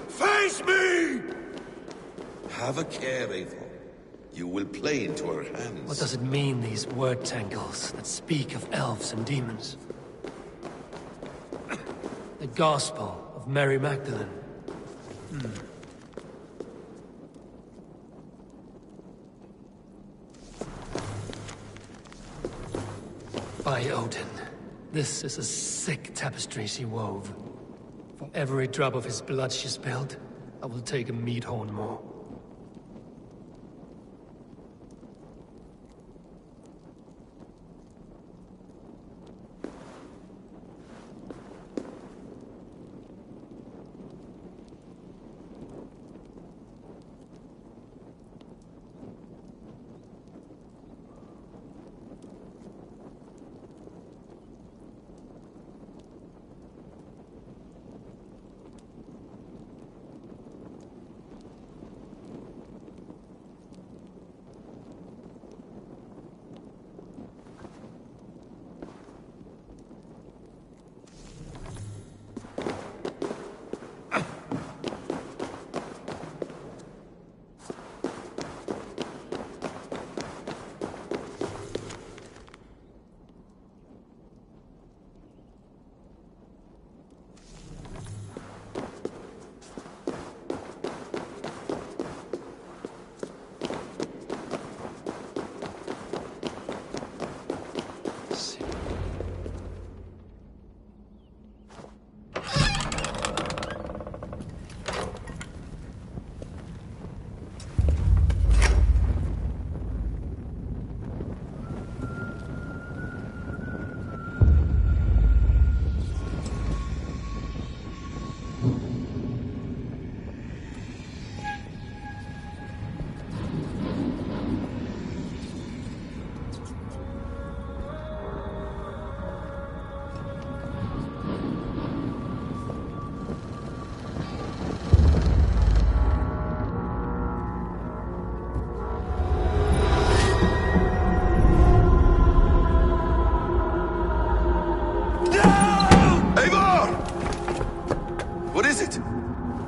Face me! Have a care, Eivor. You will play into our hands. What does it mean, these word tangles that speak of elves and demons? The Gospel of Mary Magdalene. By Odin, this is a sick tapestry she wove. For every drop of his blood she spilled, I will take a meat horn more.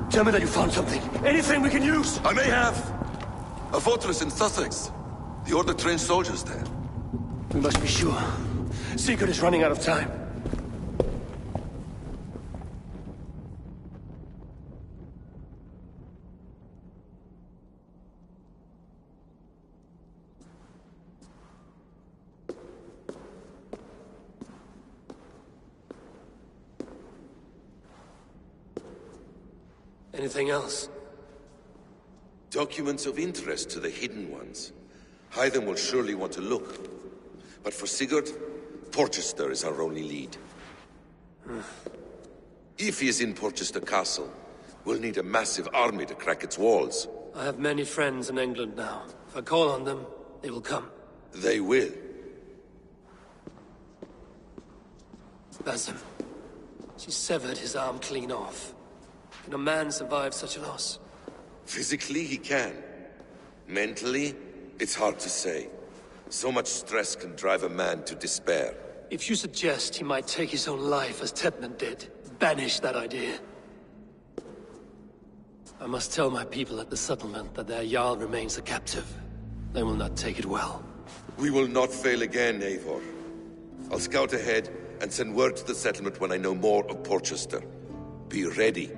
Tell me that you found something. Anything we can use. I may have. A fortress in Sussex. The Order trained soldiers there. We must be sure. Sigurd is running out of time. Anything else? Documents of interest to the Hidden Ones. Hythen will surely want to look. But for Sigurd, Porchester is our only lead. If he is in Porchester Castle, we'll need a massive army to crack its walls. I have many friends in England now. If I call on them, they will come. They will. Basim. She severed his arm clean off. Can a man survive such a loss? Physically, he can. Mentally, it's hard to say. So much stress can drive a man to despair. If you suggest he might take his own life as Tebnan did, banish that idea. I must tell my people at the settlement that their Jarl remains a captive. They will not take it well. We will not fail again, Eivor. I'll scout ahead and send word to the settlement when I know more of Porchester. Be ready.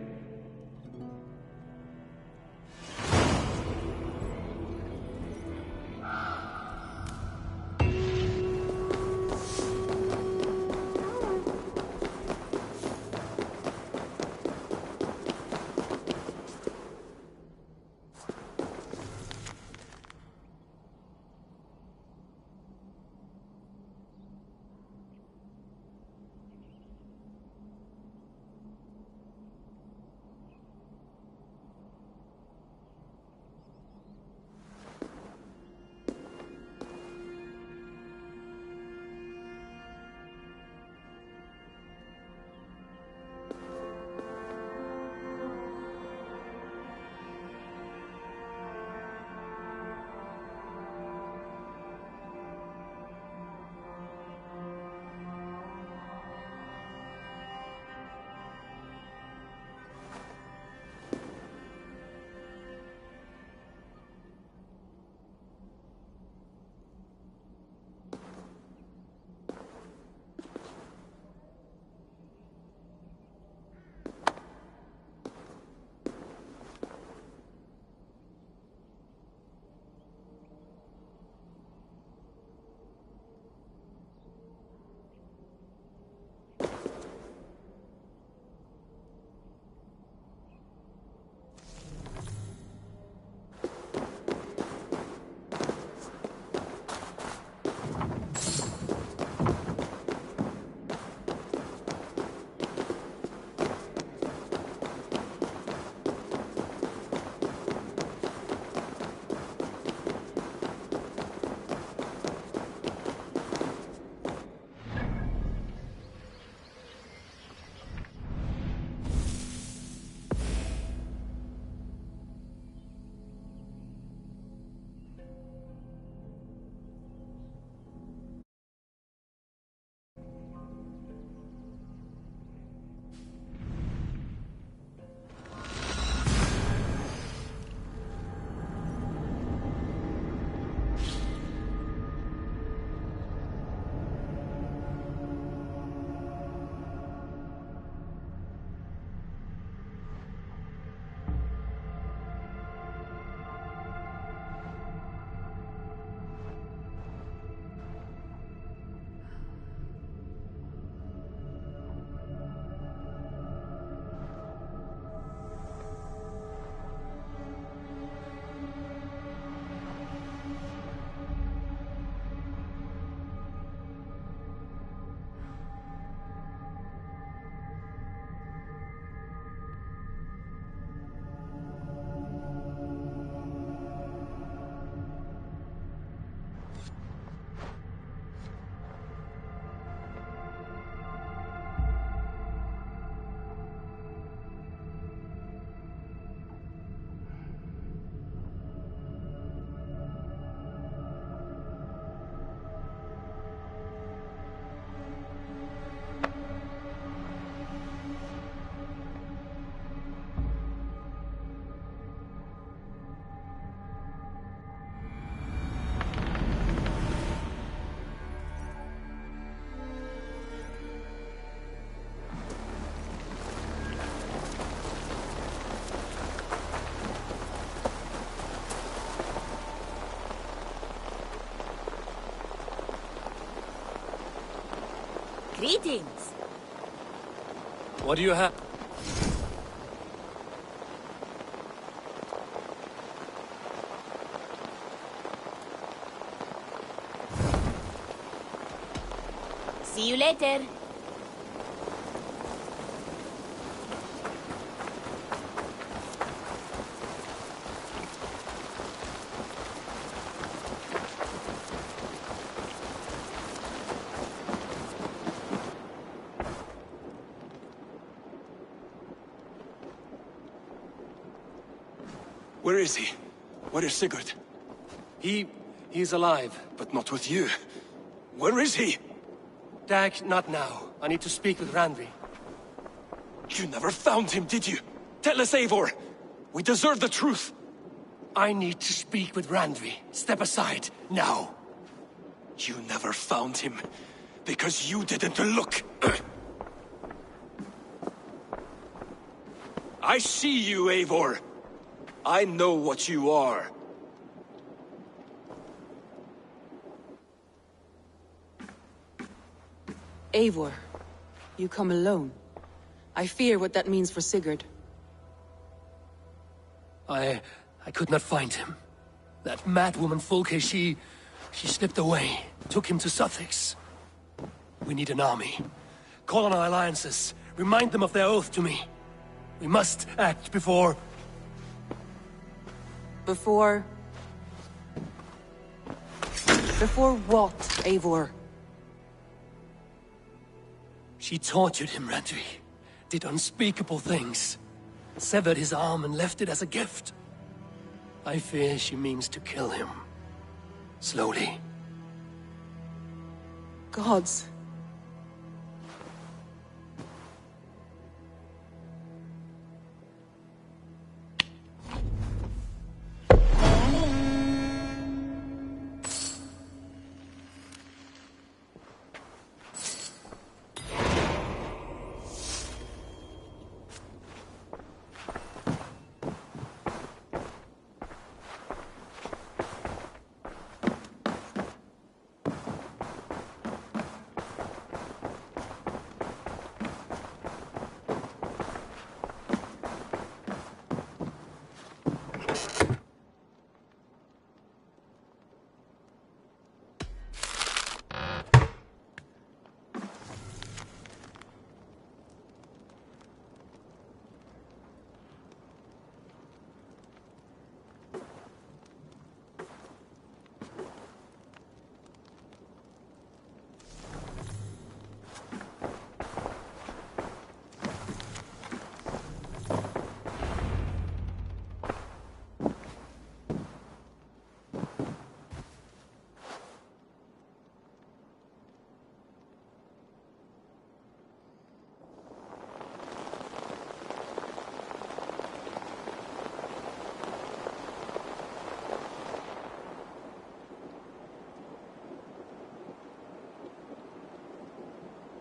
Greetings. What do you have? See you later. Where is he? Where is Sigurd? He's alive. But not with you. Where is he? Dag, not now. I need to speak with Randvi. You never found him, did you? Tell us, Eivor! We deserve the truth! I need to speak with Randvi. Step aside, now. You never found him, because you didn't look. I see you, Eivor. I know what you are. Eivor, you come alone. I fear what that means for Sigurd. I could not find him. That madwoman Folke, she slipped away, took him to Sussex. We need an army. Call on our alliances. Remind them of their oath to me. We must act before... Before what, Eivor? She tortured him, Randvi. Did unspeakable things. Severed his arm and left it as a gift. I fear she means to kill him. Slowly. Gods.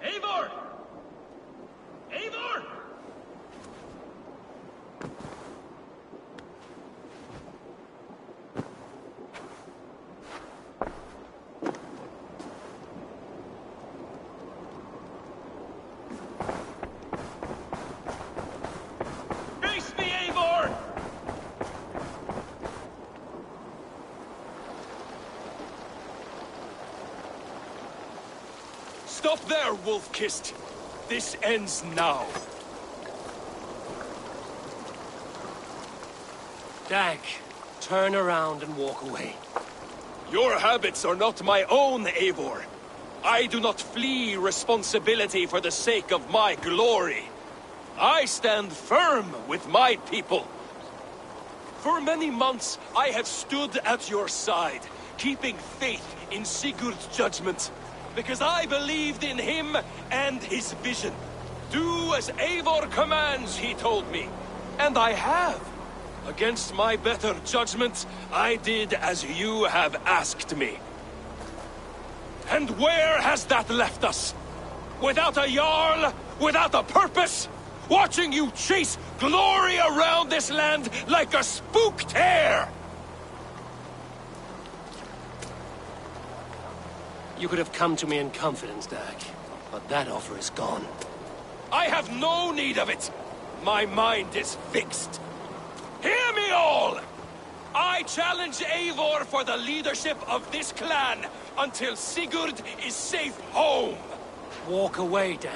Eivor! Eivor! Face me, Eivor! Stop there, Wolf-Kissed! This ends now. Dag, turn around and walk away. Your habits are not my own, Eivor. I do not flee responsibility for the sake of my glory. I stand firm with my people. For many months, I have stood at your side, keeping faith in Sigurd's judgment. Because I believed in him and his vision. Do as Eivor commands, he told me. And I have. Against my better judgment, I did as you have asked me. And where has that left us? Without a Jarl? Without a purpose? Watching you chase glory around this land like a spooked hare! You could have come to me in confidence, Dag, but that offer is gone. I have no need of it! My mind is fixed. Hear me all! I challenge Eivor for the leadership of this clan until Sigurd is safe home! Walk away, Dag.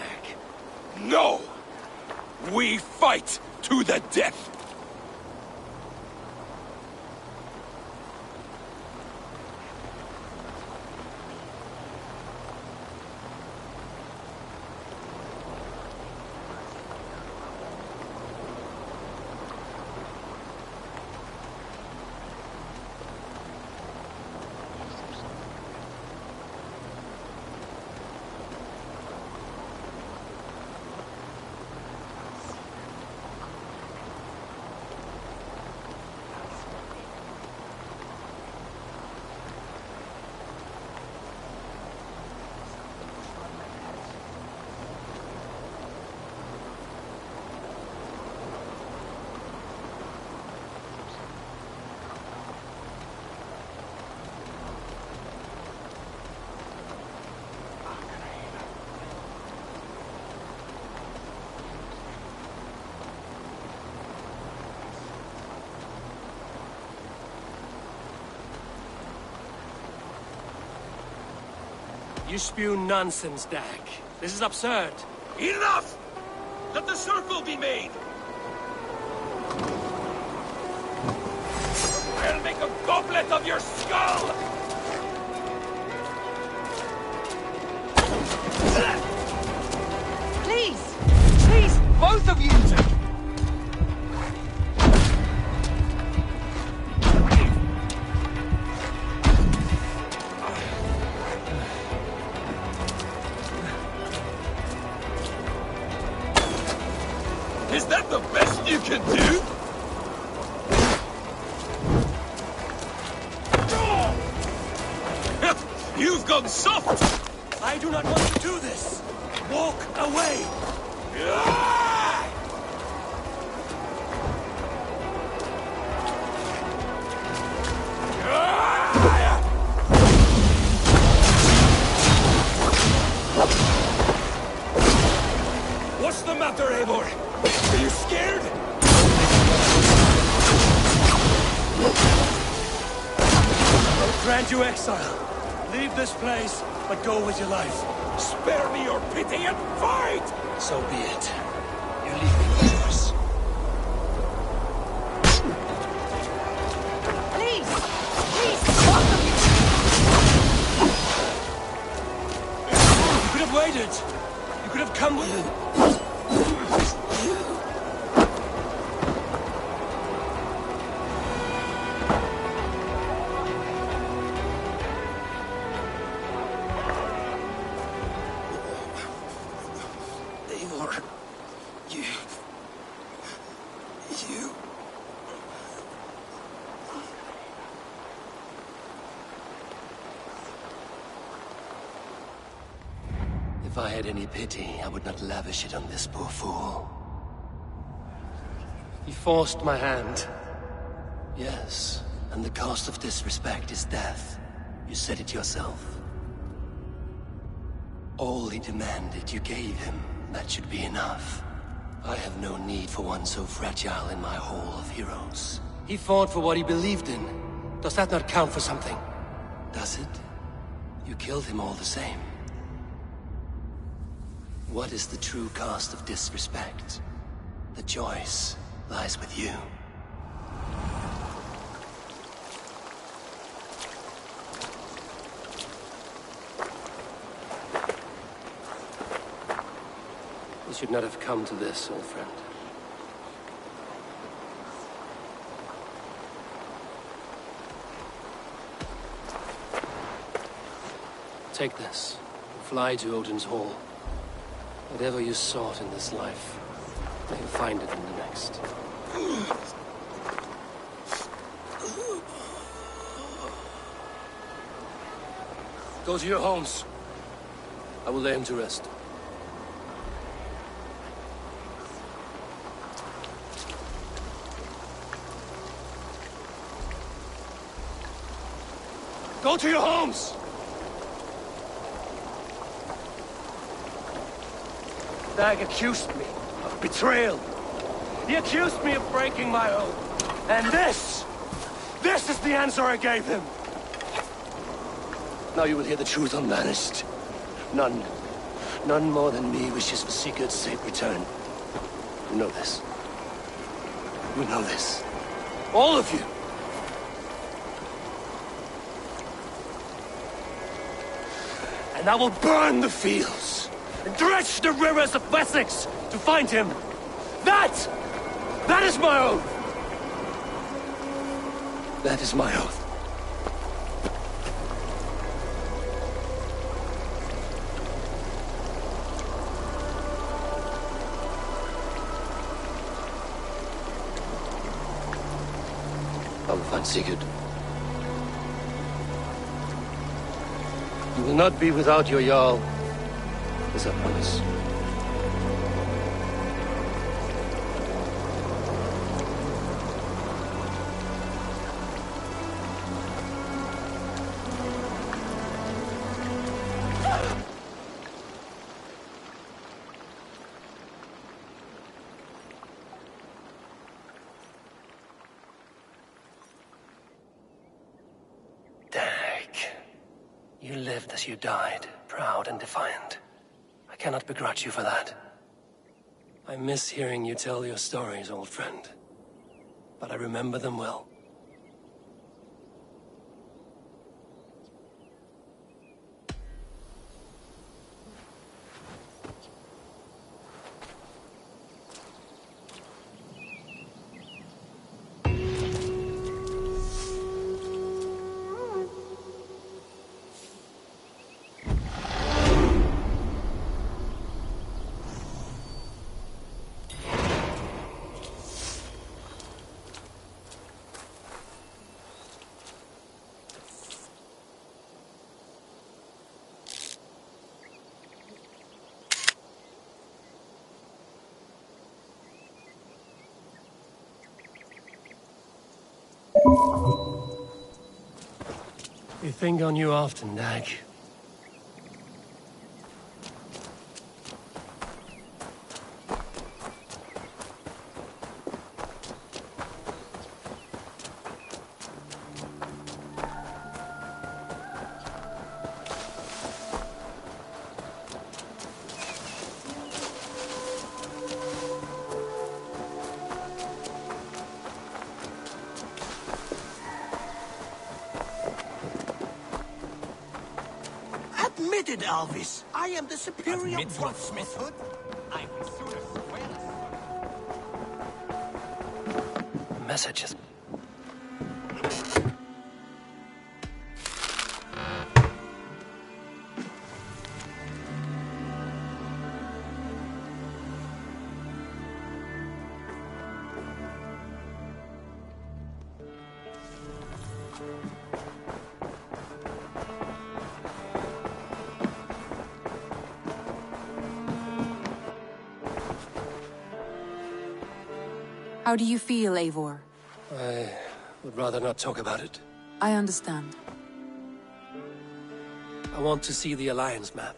No! We fight to the death! You spew nonsense, Dag. This is absurd. Enough! Let the circle be made! I'll make a goblet of your skull! Please! Please, both of you! Is that the best you can do? You've gone soft! I do not want to do this! Walk away! What's the matter, Eivor? Are you scared? I'll grant you exile. Leave this place, but go with your life. Spare me your pity and fight! So be it. You leave me no choice. Please! Please, both of you! You could have waited. You could have come with... If I had any pity, I would not lavish it on this poor fool. He forced my hand. Yes, and the cost of disrespect is death. You said it yourself. All he demanded, you gave him. That should be enough. I have no need for one so fragile in my hall of heroes. He fought for what he believed in. Does that not count for something? Does it? You killed him all the same. What is the true cost of disrespect? The choice lies with you. You should not have come to this, old friend. Take this. Fly to Odin's Hall. Whatever you sought in this life, you'll find it in the next. Go to your homes. I will lay him to rest. Go to your homes! Dag accused me of betrayal. He accused me of breaking my oath. And this is the answer I gave him. Now you will hear the truth unmanaged. None None more than me wishes for Sigurd's safe return. You know this. You know this. All of you! And I will burn the fields, and dredge the rivers of Wessex to find him. That is my oath! That is my oath. I will find Sigurd. You will not be without your Jarl, as I promise. You lived as you died, proud and defiant. I cannot begrudge you for that. I miss hearing you tell your stories, old friend. But I remember them well. We think on you often, Dag. Admitted, Alvis. I am the superior wordsmith. Messages. How do you feel, Eivor? I would rather not talk about it. I understand. I want to see the Alliance map.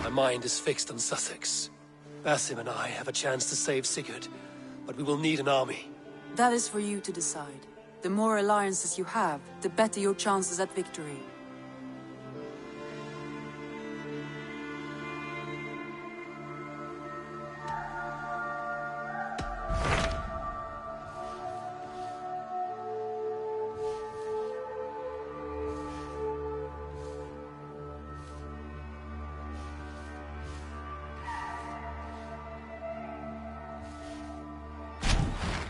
My mind is fixed on Sussex. Basim and I have a chance to save Sigurd, but we will need an army. That is for you to decide. The more alliances you have, the better your chances at victory.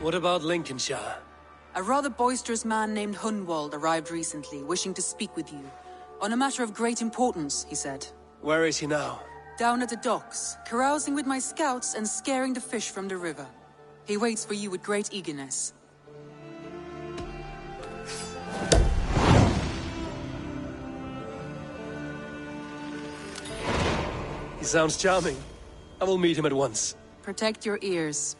What about Lincolnshire? A rather boisterous man named Hunwald arrived recently, wishing to speak with you. On a matter of great importance, he said. Where is he now? Down at the docks, carousing with my scouts and scaring the fish from the river. He waits for you with great eagerness. He sounds charming. I will meet him at once. Protect your ears.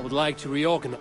would like to reorganize.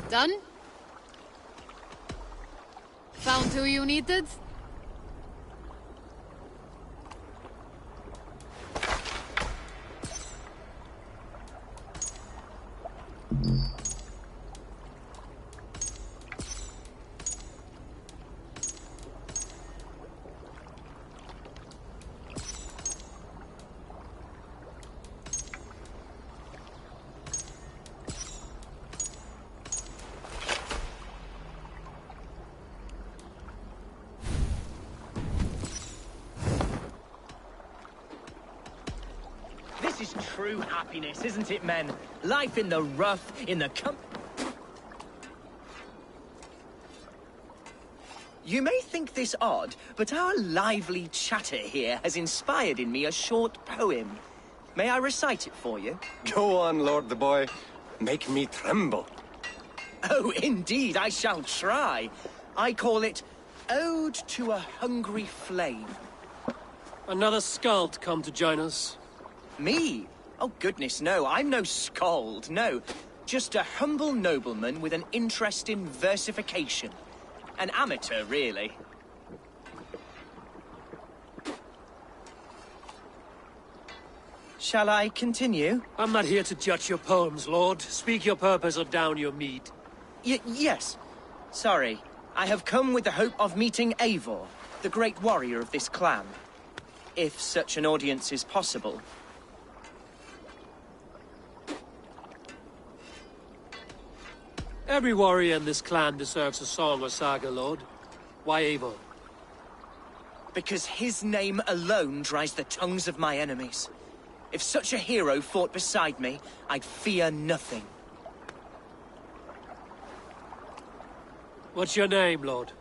Done? Found who you needed? This is true happiness, isn't it, men? Life in the rough, in the You may think this odd, but our lively chatter here has inspired in me a short poem. May I recite it for you? Go on, Lord the Boy. Make me tremble. Oh, indeed, I shall try. I call it Ode to a Hungry Flame. Another skald come to join us. Me? Oh, goodness, no. I'm no skald, no. Just a humble nobleman with an interest in versification. An amateur, really. Shall I continue? I'm not here to judge your poems, Lord. Speak your purpose or down your mead. Yes. Sorry. I have come with the hope of meeting Eivor, the great warrior of this clan. If such an audience is possible. Every warrior in this clan deserves a song or saga, Lord. Why Eivor? Because his name alone dries the tongues of my enemies. If such a hero fought beside me, I'd fear nothing. What's your name, Lord?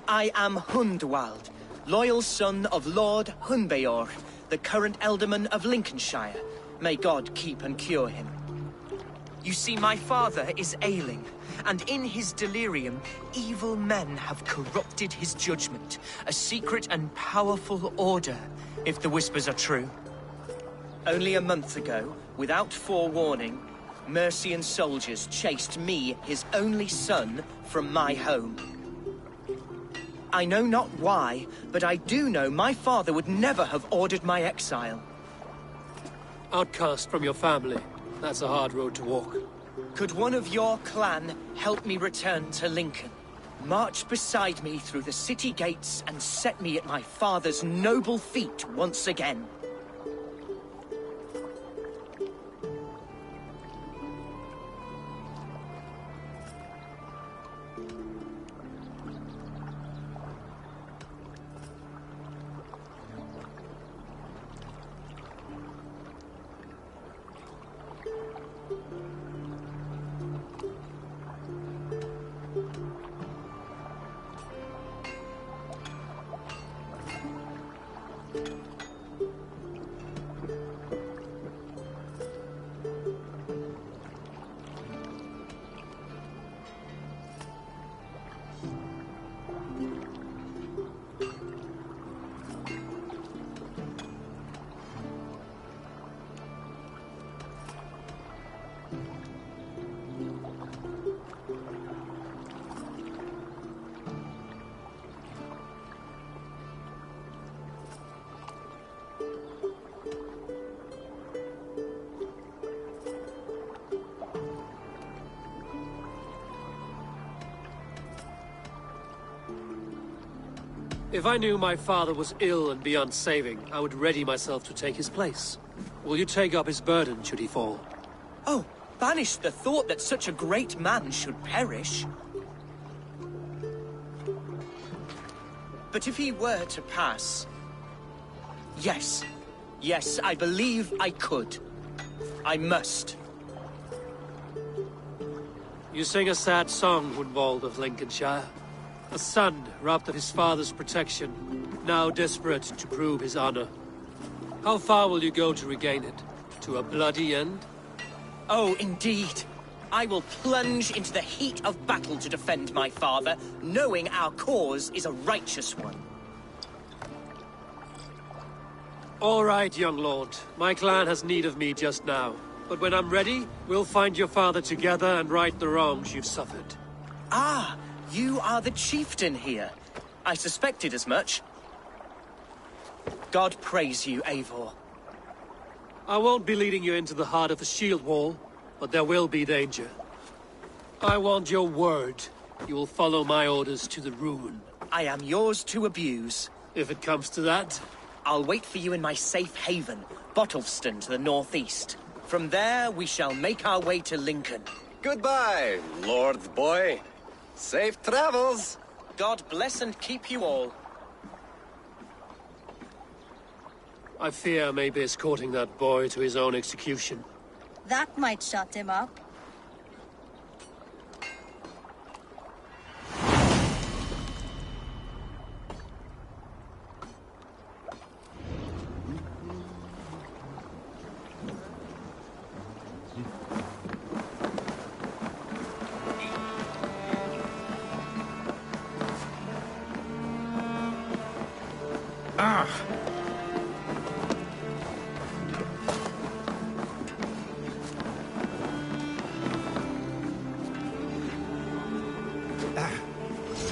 I am Hundwald, loyal son of Lord Hunbeor, the current Elderman of Lincolnshire. May God keep and cure him. You see, my father is ailing, and in his delirium, evil men have corrupted his judgment. A secret and powerful order, if the whispers are true. Only a month ago, without forewarning, Mercian soldiers chased me, his only son, from my home. I know not why, but I do know my father would never have ordered my exile. Outcast from your family. That's a hard road to walk. Could one of your clan help me return to Lincoln? March beside me through the city gates and set me at my father's noble feet once again. If I knew my father was ill and beyond saving, I would ready myself to take his place. Will you take up his burden should he fall? Oh, banish the thought that such a great man should perish. But if he were to pass... Yes. Yes, I believe I could. I must. You sing a sad song, Hunwald of Lincolnshire. A son robbed of his father's protection, now desperate to prove his honor. How far will you go to regain it? To a bloody end? Oh, indeed. I will plunge into the heat of battle to defend my father, knowing our cause is a righteous one. All right, young lord. My clan has need of me just now. But when I'm ready, we'll find your father together and right the wrongs you've suffered. Ah, you are the chieftain here. I suspected as much. God praise you, Eivor. I won't be leading you into the heart of the shield wall, but there will be danger. I want your word. You will follow my orders to the ruin. I am yours to abuse. If it comes to that. I'll wait for you in my safe haven, Bottleston to the northeast. From there, we shall make our way to Lincoln. Goodbye, Lord Boy. Safe travels. God bless and keep you all. I fear I may be escorting that boy to his own execution. That might shut him up.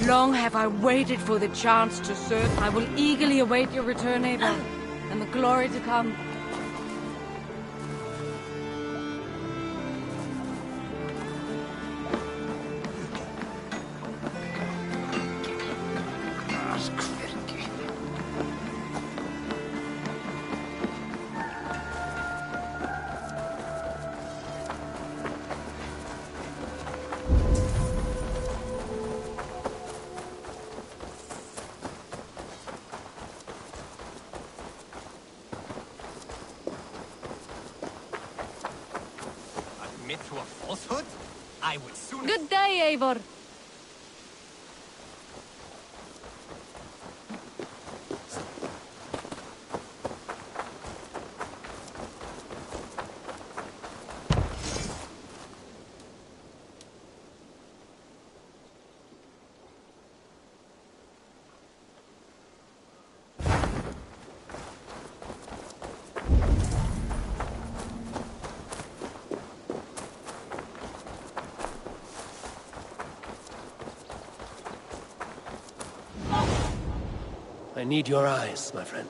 Long have I waited for the chance to serve. I will eagerly await your return, Eivor, and the glory to come. To a falsehood? I would sooner... Good day, Eivor. I need your eyes, my friend.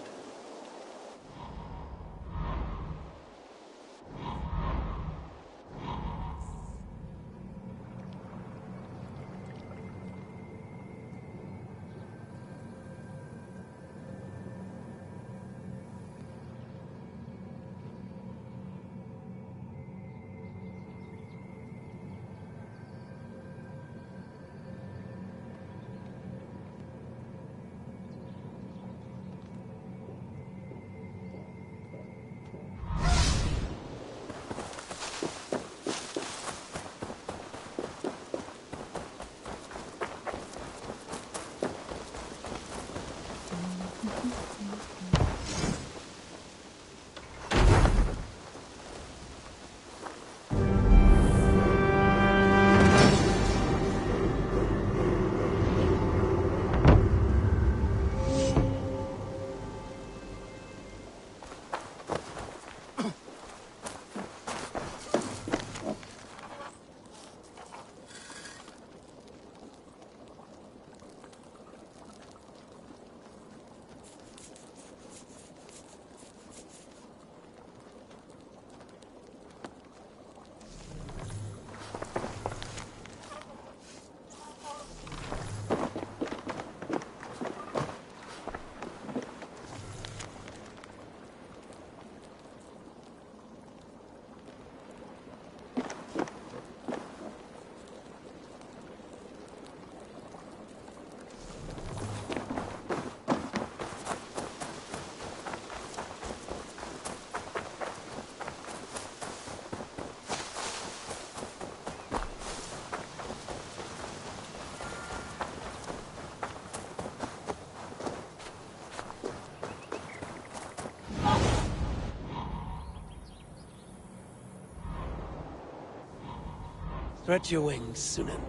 Stretch your wings, Sunan.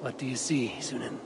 What do you see, Sunan?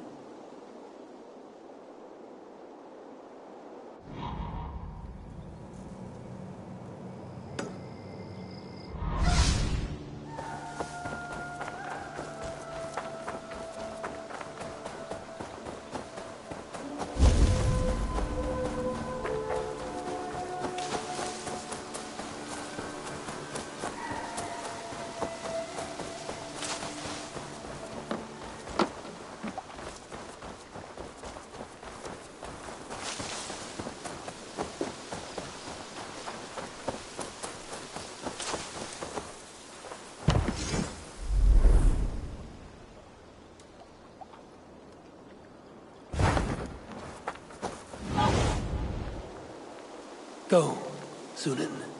Go, Sunan.